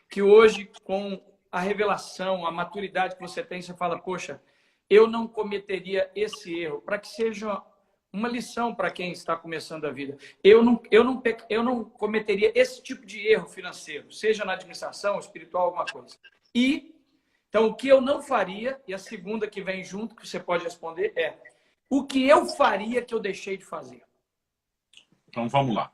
que hoje, com a revelação, a maturidade que você tem, você fala, poxa, eu não cometeria esse erro, para que seja uma lição para quem está começando a vida. Eu não cometeria esse tipo de erro financeiro, seja na administração, espiritual, alguma coisa. Então, o que eu não faria, e a segunda que vem junto, que você pode responder, é o que eu faria que eu deixei de fazer? Então, vamos lá.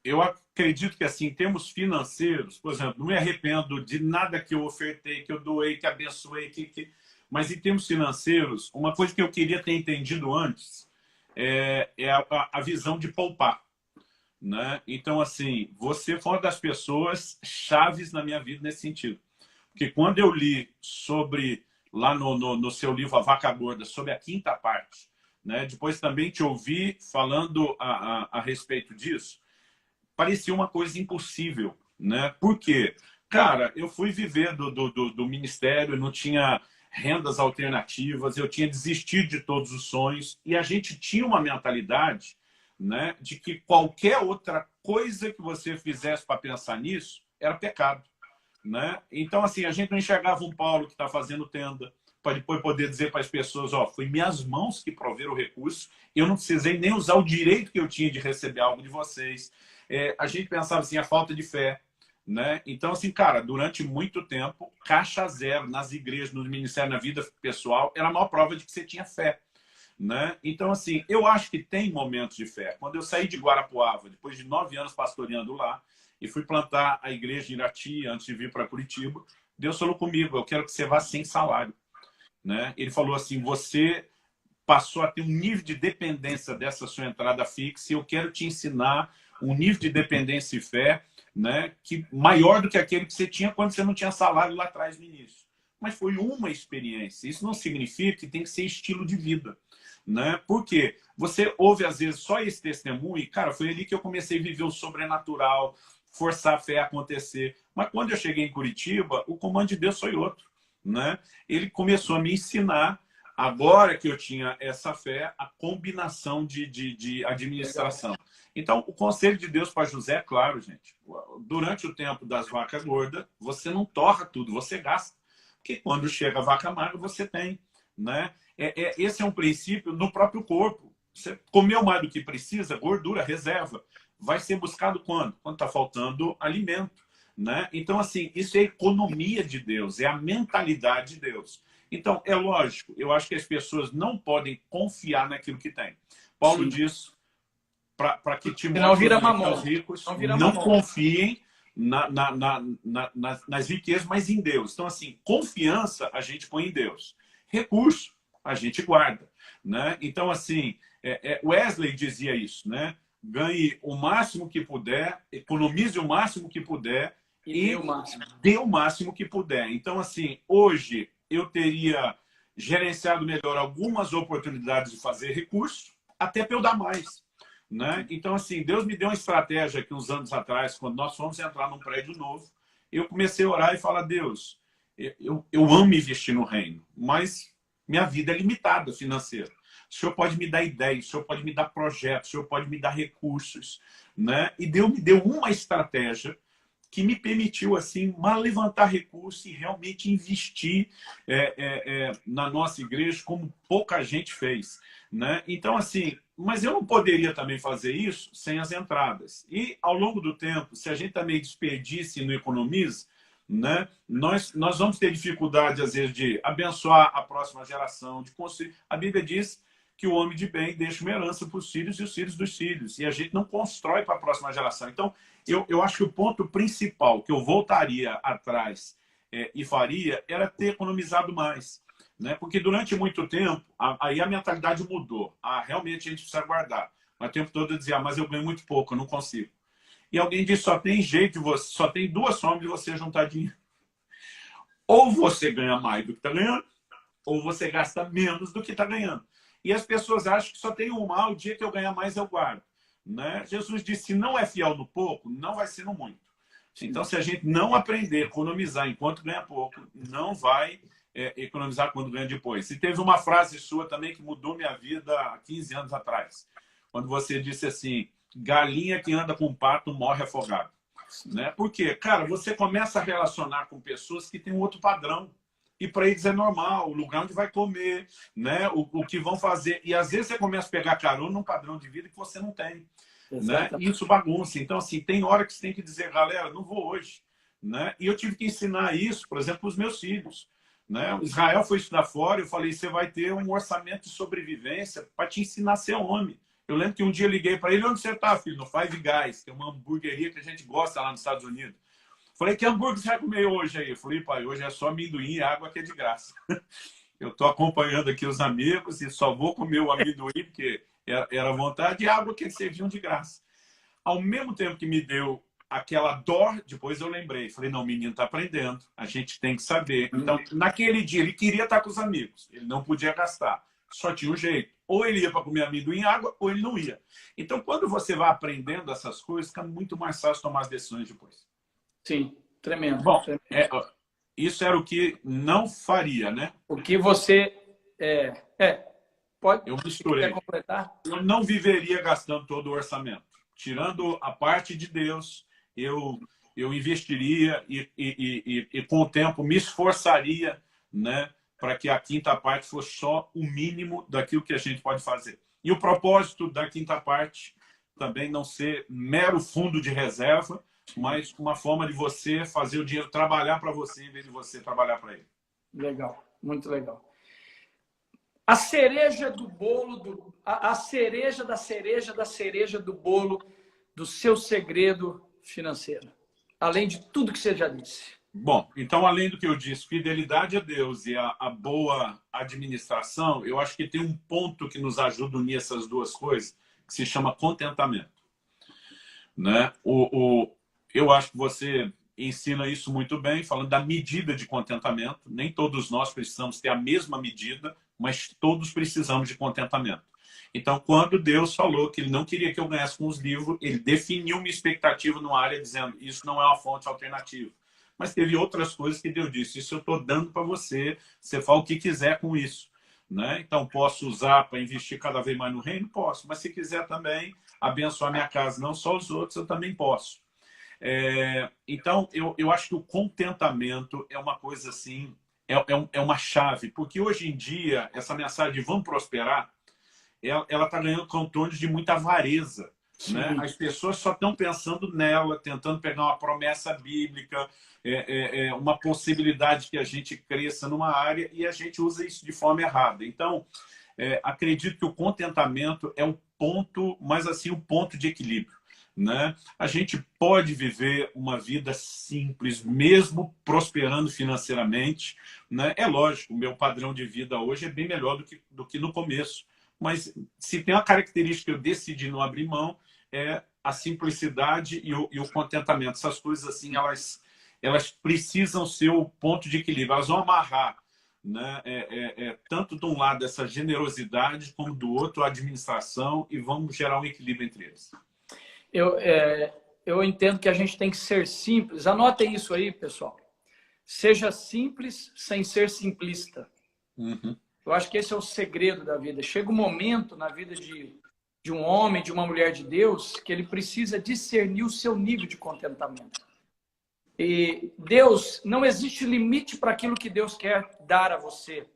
Eu acredito que, assim, em termos financeiros, por exemplo, não me arrependo de nada que eu ofertei, que eu doei, que abençoei, mas em termos financeiros, uma coisa que eu queria ter entendido antes é a visão de poupar, né? Então, assim, você foi uma das pessoas chaves na minha vida nesse sentido. Porque quando eu li sobre, lá no seu livro A Vaca Gorda, sobre a quinta parte, né? Depois também te ouvi falando a respeito disso, parecia uma coisa impossível, né? Por quê? Cara, eu fui viver do ministério, não tinha rendas alternativas, eu tinha desistido de todos os sonhos, e a gente tinha uma mentalidade, né, de que qualquer outra coisa que você fizesse para pensar nisso era pecado, né? Então, assim, a gente não enxergava um Paulo que está fazendo tenda, para depois poder dizer para as pessoas, ó, foi minhas mãos que proveram o recurso, eu não precisei nem usar o direito que eu tinha de receber algo de vocês. A gente pensava assim, a falta de fé, né? Então, assim, cara, durante muito tempo, caixa zero nas igrejas, no ministério, na vida pessoal, era a maior prova de que você tinha fé, né? Então, assim, eu acho que tem momentos de fé. Quando eu saí de Guarapuava, depois de 9 anos pastoreando lá, e fui plantar a igreja em Irati, antes de vir para Curitiba, Deus falou comigo, eu quero que você vá sem salário, né? Ele falou assim, você passou a ter um nível de dependência dessa sua entrada fixa e eu quero te ensinar um nível de dependência e fé, né, que maior do que aquele que você tinha quando você não tinha salário lá atrás no início. Mas foi uma experiência. Isso não significa que tem que ser estilo de vida, né? Porque você ouve, às vezes, só esse testemunho e, cara, foi ali que eu comecei a viver o sobrenatural, forçar a fé a acontecer. Mas quando eu cheguei em Curitiba, o comando de Deus foi outro, né? Ele começou a me ensinar, agora que eu tinha essa fé, a combinação de administração. Então, o conselho de Deus para José é claro, gente. Durante o tempo das vacas gordas, você não torra tudo, você gasta. Porque quando chega a vaca magra, você tem, né? Esse é um princípio no próprio corpo. Você comeu mais do que precisa, gordura, reserva. Vai ser buscado quando? Quando está faltando alimento, né? Então, assim, isso é a economia de Deus, é a mentalidade de Deus. Então, é lógico, eu acho que as pessoas não podem confiar naquilo que têm. Paulo Sim. diz para que Não vira mamão. os ricos Não confiem nas riquezas, mas em Deus. Então, assim, confiança a gente põe em Deus. Recurso a gente guarda, né? Então, assim, Wesley dizia isso, né? Ganhe o máximo que puder, economize o máximo que puder e dê o máximo que puder. Então, assim, hoje eu teria gerenciado melhor algumas oportunidades de fazer recurso, até para eu dar mais, né? Então, assim, Deus me deu uma estratégia aqui uns anos atrás, quando nós fomos entrar num prédio novo, eu comecei a orar e falar, Deus, eu amo investir no reino, mas minha vida é limitada financeira. O Senhor pode me dar ideias, o Senhor pode me dar projetos, o Senhor pode me dar recursos, né? E Deus me deu uma estratégia que me permitiu, assim, levantar recursos e realmente investir na nossa igreja como pouca gente fez, né? Então, assim, mas eu não poderia também fazer isso sem as entradas. E, ao longo do tempo, se a gente também desperdiça e não economiza, né, nós vamos ter dificuldade, às vezes, de abençoar a próxima geração, de construir. A Bíblia diz que o homem de bem deixa uma herança para os filhos e os filhos dos filhos. E a gente não constrói para a próxima geração. Então, eu acho que o ponto principal que eu voltaria atrás e faria era ter economizado mais. né? Porque durante muito tempo, aí a mentalidade mudou. Realmente a gente precisa guardar. Mas o tempo todo eu dizia, mas eu ganho muito pouco, eu não consigo. E alguém disse, só tem jeito de você, só tem duas formas de você juntar dinheiro. Ou você ganha mais do que está ganhando, ou você gasta menos do que está ganhando. E as pessoas acham que só tem uma, o dia que eu ganhar mais eu guardo. Né? Jesus disse, se não é fiel no pouco, não vai ser no muito. Então, se a gente não aprender a economizar enquanto ganha pouco, não vai economizar quando ganha depois. E teve uma frase sua também que mudou minha vida há 15 anos atrás. Quando você disse assim, galinha que anda com pato morre afogado. Né? Por quê? Cara, você começa a relacionar com pessoas que têm um outro padrão. E para eles é normal, o lugar onde vai comer, né? o que vão fazer. E às vezes você começa a pegar carona num padrão de vida que você não tem. Né? E isso bagunça. Então, assim, tem hora que você tem que dizer, galera, não vou hoje. Né? E eu tive que ensinar isso, por exemplo, para os meus filhos. Né? O Israel foi estudar fora, eu falei, você vai ter um orçamento de sobrevivência para te ensinar a ser homem. Eu lembro que um dia eu liguei para ele, onde você está, filho? No Five Guys, que é uma hamburgueria que a gente gosta lá nos Estados Unidos. Falei, que hambúrguer você vai comer hoje aí? Eu falei, pai, hoje é só amendoim e água que é de graça. Eu estou acompanhando aqui os amigos e só vou comer o amendoim, porque era vontade, e água que serviam de graça. Ao mesmo tempo que me deu aquela dor, depois eu lembrei. Falei, não, o menino está aprendendo, a gente tem que saber. Então, naquele dia, ele queria estar com os amigos, ele não podia gastar. Só tinha um jeito. Ou ele ia para comer amendoim e água, ou ele não ia. Então, quando você vai aprendendo essas coisas, fica muito mais fácil tomar as decisões depois. Sim, tremendo. Bom, tremendo. Isso era o que não faria, né? O que você... pode... Eu misturei. Quer completar? Eu não viveria gastando todo o orçamento. Tirando a parte de Deus, eu investiria e com o tempo me esforçaria, né, para que a quinta parte fosse só o mínimo daquilo que a gente pode fazer. E o propósito da quinta parte também não ser mero fundo de reserva, mas uma forma de você fazer o dinheiro trabalhar para você em vez de você trabalhar para ele. Legal, muito legal. A cereja do bolo, a cereja da cereja da cereja do bolo do seu segredo financeiro. Além de tudo que você já disse. Bom, então, além do que eu disse, fidelidade a Deus e a boa administração, eu acho que tem um ponto que nos ajuda a unir essas duas coisas, que se chama contentamento. Né? Eu acho que você ensina isso muito bem, falando da medida de contentamento. Nem todos nós precisamos ter a mesma medida, mas todos precisamos de contentamento. Então, quando Deus falou que ele não queria que eu ganhasse com os livros, ele definiu uma expectativa numa área dizendo isso não é uma fonte alternativa. Mas teve outras coisas que Deus disse, isso eu estou dando para você, você fala o que quiser com isso. Né? Então, posso usar para investir cada vez mais no reino? Posso. Mas se quiser também abençoar minha casa, não só os outros, eu também posso. Então, eu acho que o contentamento é uma coisa assim, é uma chave. Porque hoje em dia, essa mensagem de vamos prosperar, ela está ganhando contornos de muita avareza. Né? As pessoas só estão pensando nela, tentando pegar uma promessa bíblica, uma possibilidade que a gente cresça numa área e a gente usa isso de forma errada. Então, acredito que o contentamento é um ponto, mas assim, um ponto de equilíbrio. Né? A gente pode viver uma vida simples, mesmo prosperando financeiramente. Né? É lógico, o meu padrão de vida hoje é bem melhor do que no começo. Mas se tem uma característica que eu decidi não abrir mão, é a simplicidade e o contentamento. Essas coisas assim, elas precisam ser o ponto de equilíbrio. Elas vão amarrar, né? Tanto de um lado essa generosidade, como do outro a administração, e vamos gerar um equilíbrio entre eles. Eu entendo que a gente tem que ser simples. Anotem isso aí, pessoal. Seja simples sem ser simplista. Uhum. Eu acho que esse é o segredo da vida. Chega um momento na vida de um homem, de uma mulher de Deus, que ele precisa discernir o seu nível de contentamento. E Deus, não existe limite para aquilo que Deus quer dar a você.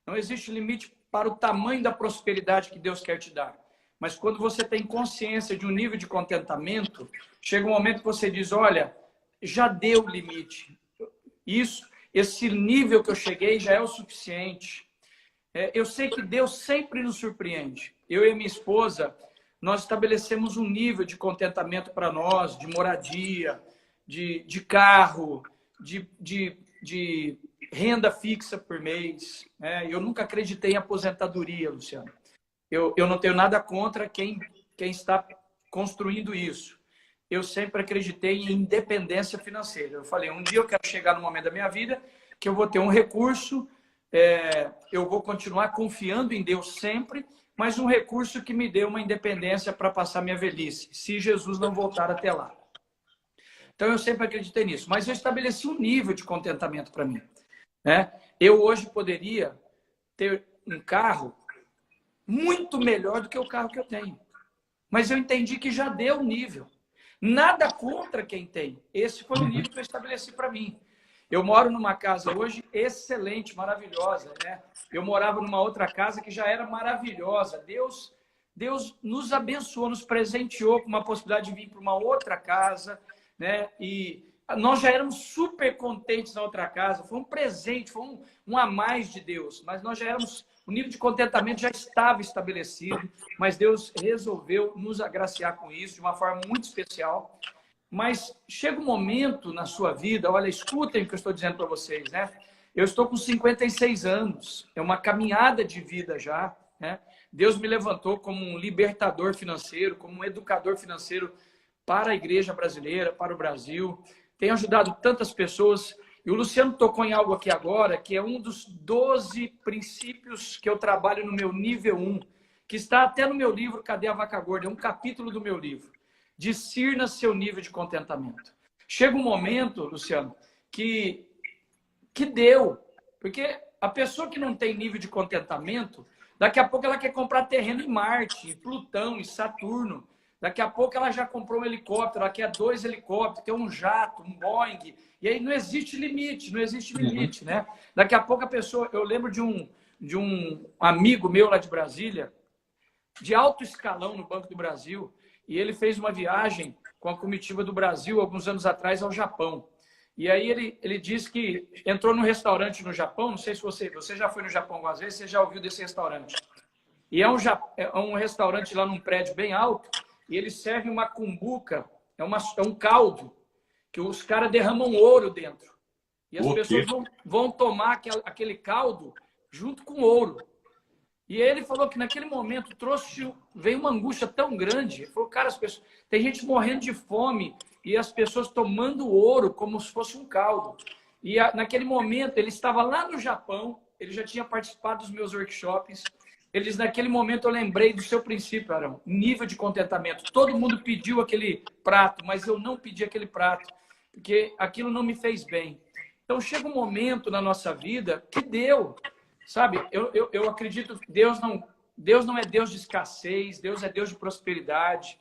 Não existe limite para o tamanho da prosperidade que Deus quer te dar. Mas quando você tem consciência de um nível de contentamento, chega um momento que você diz, olha, já deu o limite. Esse nível que eu cheguei já é o suficiente. Eu sei que Deus sempre nos surpreende. Eu e a minha esposa, nós estabelecemos um nível de contentamento para nós, de moradia, de carro, de renda fixa por mês, né? Eu nunca acreditei em aposentadoria, Luciano. Eu não tenho nada contra quem está construindo isso. Eu sempre acreditei em independência financeira. Eu falei, um dia eu quero chegar no momento da minha vida que eu vou ter um recurso, eu vou continuar confiando em Deus sempre, mas um recurso que me dê uma independência para passar minha velhice, se Jesus não voltar até lá. Então eu sempre acreditei nisso, mas eu estabeleci um nível de contentamento para mim, né? Eu hoje poderia ter um carro muito melhor do que o carro que eu tenho, mas eu entendi que já deu nível. Nada contra quem tem. Esse foi o nível que eu estabeleci para mim. Eu moro numa casa hoje excelente, maravilhosa, né? Eu morava numa outra casa que já era maravilhosa. Deus nos abençoou, nos presenteou com uma possibilidade de vir para uma outra casa, né? E nós já éramos super contentes na outra casa. Foi um presente, foi um a mais de Deus. Mas nós já éramos, o nível de contentamento já estava estabelecido, mas Deus resolveu nos agraciar com isso de uma forma muito especial. Mas chega um momento na sua vida, olha, escutem o que eu estou dizendo para vocês, né? Eu estou com 56 anos, é uma caminhada de vida já, né? Deus me levantou como um libertador financeiro, como um educador financeiro para a igreja brasileira, para o Brasil. Tenho ajudado tantas pessoas. E o Luciano tocou em algo aqui agora, que é um dos 12 princípios que eu trabalho no meu nível 1, que está até no meu livro Cadê a Vaca Gorda? É um capítulo do meu livro. Discirna seu nível de contentamento. Chega um momento, Luciano, que deu. Porque a pessoa que não tem nível de contentamento, daqui a pouco ela quer comprar terreno em Marte, em Plutão, em Saturno. Daqui a pouco ela já comprou um helicóptero, ela quer 2 helicópteros, quer um jato, um Boeing. E aí não existe limite, né? Daqui a pouco a pessoa... Eu lembro de um amigo meu lá de Brasília, de alto escalão no Banco do Brasil, e ele fez uma viagem com a comitiva do Brasil, alguns anos atrás, ao Japão. E aí ele disse que entrou num restaurante no Japão, não sei se você já foi no Japão algumas vezes, você já ouviu desse restaurante. E é um restaurante lá num prédio bem alto, e ele serve uma cumbuca, é um caldo, que os caras derramam ouro dentro. E as pessoas vão tomar aquele caldo junto com ouro. E ele falou que naquele momento veio uma angústia tão grande. Ele falou, cara, tem gente morrendo de fome e as pessoas tomando ouro como se fosse um caldo. E naquele momento ele estava lá no Japão, ele já tinha participado dos meus workshops. Ele diz, naquele momento eu lembrei do seu princípio, Arão, nível de contentamento. Todo mundo pediu aquele prato, mas eu não pedi aquele prato, porque aquilo não me fez bem. Então chega um momento na nossa vida que deu. Sabe, eu acredito que Deus não é Deus de escassez, Deus é Deus de prosperidade,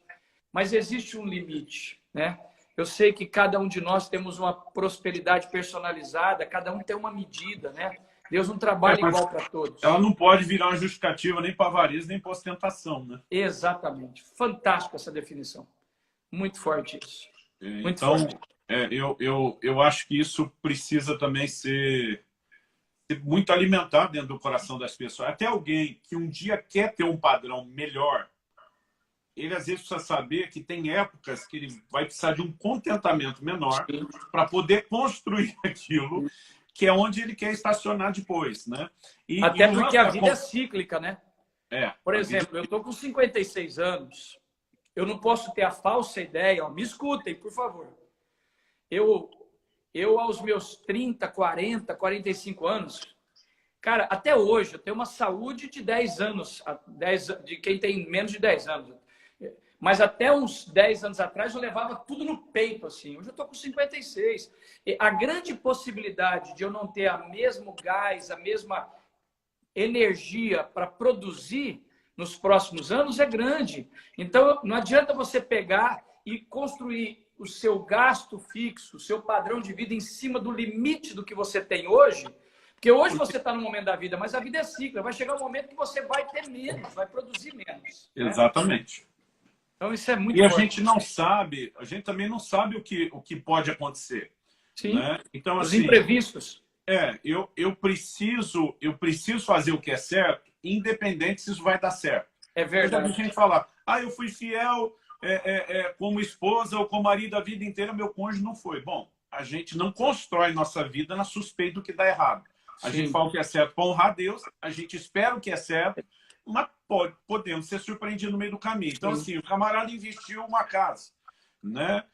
mas existe um limite, né? Eu sei que cada um de nós temos uma prosperidade personalizada, cada um tem uma medida, né? Deus não trabalha igual para todos. Ela não pode virar uma justificativa nem para avareza, nem para ostentação, né? Exatamente. Fantástica essa definição. Muito forte isso. Muito então, forte. Eu acho que isso precisa também ser muito alimentado dentro do coração das pessoas. Até alguém que um dia quer ter um padrão melhor, ele às vezes precisa saber que tem épocas que ele vai precisar de um contentamento menor para poder construir aquilo que é onde ele quer estacionar depois, né? Até porque a vida é cíclica, né? Por exemplo, vida... eu estou com 56 anos, eu não posso ter a falsa ideia, me escutem, por favor. Eu, aos meus 30, 40, 45 anos, cara, até hoje, eu tenho uma saúde de 10 anos, de quem tem menos de 10 anos. Mas até uns 10 anos atrás, eu levava tudo no peito, assim. Hoje eu estou com 56. E a grande possibilidade de eu não ter o mesmo gás, a mesma energia para produzir nos próximos anos é grande. Então, não adianta você pegar e construir o seu gasto fixo, o seu padrão de vida em cima do limite do que você tem hoje, porque hoje você está no momento da vida, mas a vida é cíclica, vai chegar um momento que você vai ter menos, vai produzir menos. Exatamente. Né? Então isso é muito E forte. A gente não sabe, a gente também não sabe o que pode acontecer. Sim, né? Então, os assim, imprevistos. Eu preciso fazer o que é certo, independente se isso vai dar certo. É verdade. A gente falar, eu fui fiel como esposa ou como marido a vida inteira, meu cônjuge não foi. Bom, a gente não constrói nossa vida na suspeita do que dá errado. A Sim. gente fala o que é certo para honrar a Deus, a gente espera o que é certo, mas podemos ser surpreendidos no meio do caminho. Então, assim, o camarada investiu uma casa, né?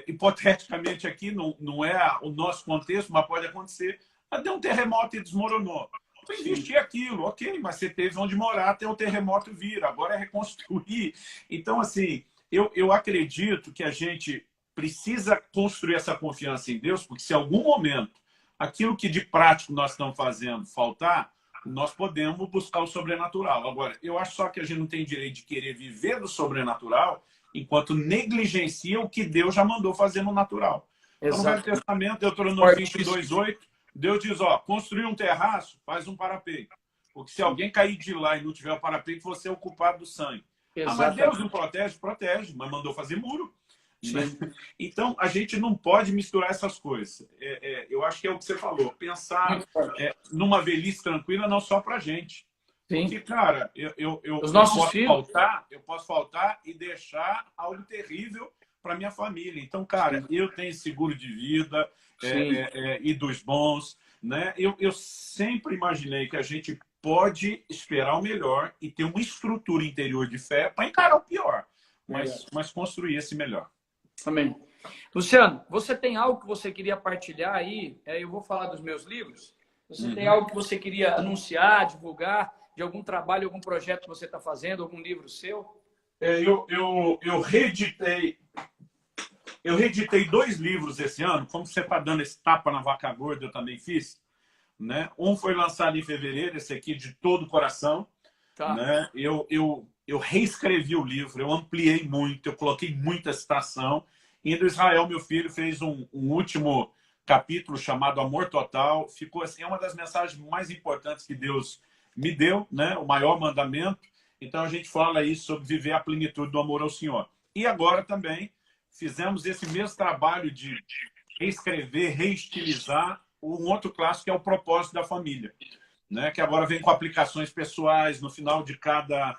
Hipoteticamente aqui, não é o nosso contexto, mas pode acontecer. Deu um terremoto e desmoronou. Para investir aquilo, ok, mas você teve onde morar até o terremoto vir, agora é reconstruir. Então, assim, eu acredito que a gente precisa construir essa confiança em Deus, porque se em algum momento aquilo que de prático nós estamos fazendo faltar, nós podemos buscar o sobrenatural. Agora, eu acho só que a gente não tem direito de querer viver do sobrenatural enquanto negligencia o que Deus já mandou fazer no natural. Então, no Velho Testamento, Deuteronômio 22:8, Deus diz, ó, construir um terraço, faz um parapeito. Porque se alguém cair de lá e não tiver o parapeito, você é o culpado do sangue. Mas Deus não protege? Protege, mas mandou fazer muro. Né? Então, a gente não pode misturar essas coisas. Eu acho que é o que você falou, pensar numa velhice tranquila não só pra gente. Sim. Porque, cara, eu posso faltar e deixar algo terrível para minha família. Então, cara, eu tenho seguro de vida e dos bons. Né? Eu sempre imaginei que a gente pode esperar o melhor e ter uma estrutura interior de fé para encarar o pior, mas construir esse melhor. Amém. Luciano, você tem algo que você queria partilhar aí? Eu vou falar dos meus livros. Você tem algo que você queria anunciar, divulgar, de algum trabalho, algum projeto que você está fazendo, algum livro seu? Eu reeditei 2 livros esse ano. Como você está dando esse tapa na vaca gorda, eu também fiz. Né? Um foi lançado em fevereiro, esse aqui de todo o coração. Tá. Né? Eu reescrevi o livro, eu ampliei muito, eu coloquei muita citação. E do Israel, meu filho, fez um último capítulo chamado Amor Total. Ficou assim, é uma das mensagens mais importantes que Deus me deu, né? O maior mandamento. Então a gente fala aí sobre viver a plenitude do amor ao Senhor. E agora também fizemos esse mesmo trabalho de reescrever, reestilizar um outro clássico que é o Propósito da Família, né? Que agora vem com aplicações pessoais no final de cada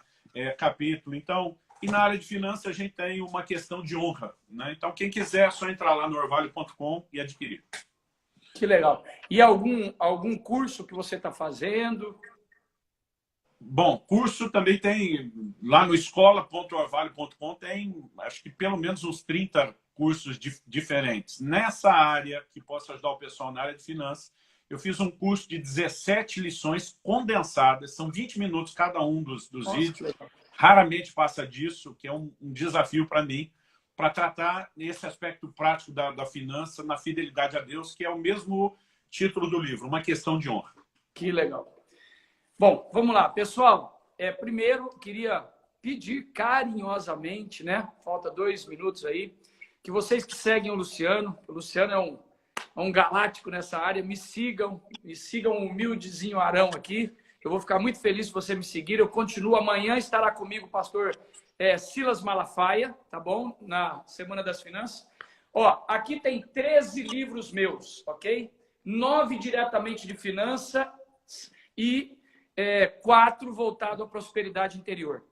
capítulo. Então, e na área de finanças a gente tem uma questão de honra, né? Então, quem quiser é só entrar lá no orvalho.com e adquirir. Que legal. E algum curso que você está fazendo? Bom, curso também tem lá no escola.orvalho.com, tem acho que pelo menos uns 30 cursos diferentes. Nessa área que posso ajudar o pessoal na área de finanças, eu fiz um curso de 17 lições condensadas, são 20 minutos cada um dos vídeos. Raramente passa disso, que é um desafio para mim, para tratar esse aspecto prático da finança na fidelidade a Deus, que é o mesmo título do livro, uma questão de honra. Que legal. Bom, vamos lá, pessoal. Primeiro, queria pedir carinhosamente, né? Falta 2 minutos aí, que vocês que seguem o Luciano é um galáctico nessa área, me sigam humildezinho Arão aqui. Eu vou ficar muito feliz se você me seguir. Eu continuo, amanhã estará comigo o pastor Silas Malafaia, tá bom? Na Semana das Finanças. Ó, aqui tem 13 livros meus, ok? 9 diretamente de finanças e 4 voltado à prosperidade interior.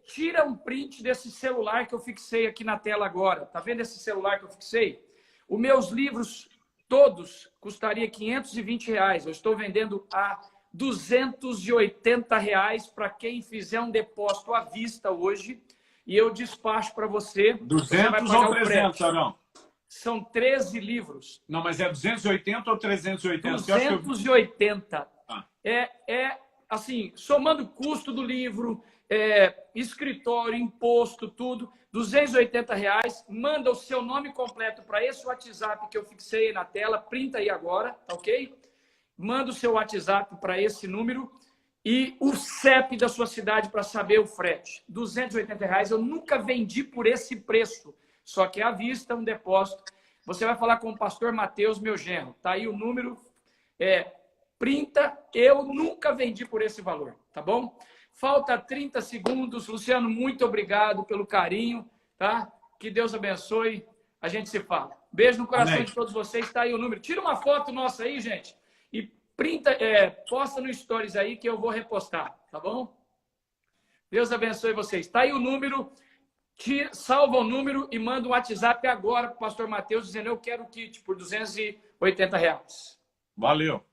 Tira um print desse celular que eu fixei aqui na tela agora. Tá vendo esse celular que eu fixei? Os meus livros todos custaria R$520. Eu estou vendendo a R$280 para quem fizer um depósito à vista hoje e eu despacho para você. 200 ou 300, Arão? São 13 livros. Não, mas é 280 ou 380? 280. Assim, somando o custo do livro, escritório, imposto, tudo, R$280. Manda o seu nome completo para esse WhatsApp que eu fixei aí na tela. Printa aí agora, tá ok? Manda o seu WhatsApp para esse número e o CEP da sua cidade para saber o frete. R$280. Eu nunca vendi por esse preço. Só que à vista, um depósito. Você vai falar com o pastor Mateus, meu genro. Tá aí o número. Printa. Eu nunca vendi por esse valor, tá bom? Falta 30 segundos. Luciano, muito obrigado pelo carinho, tá? Que Deus abençoe. A gente se fala. Beijo no coração Amém. De todos vocês. Tá aí o número. Tira uma foto nossa aí, gente. E printa, posta no Stories aí que eu vou repostar, tá bom? Deus abençoe vocês. Tá aí o número. salva o número e manda um WhatsApp agora para o pastor Matheus dizendo eu quero o kit por R$ 280. Valeu.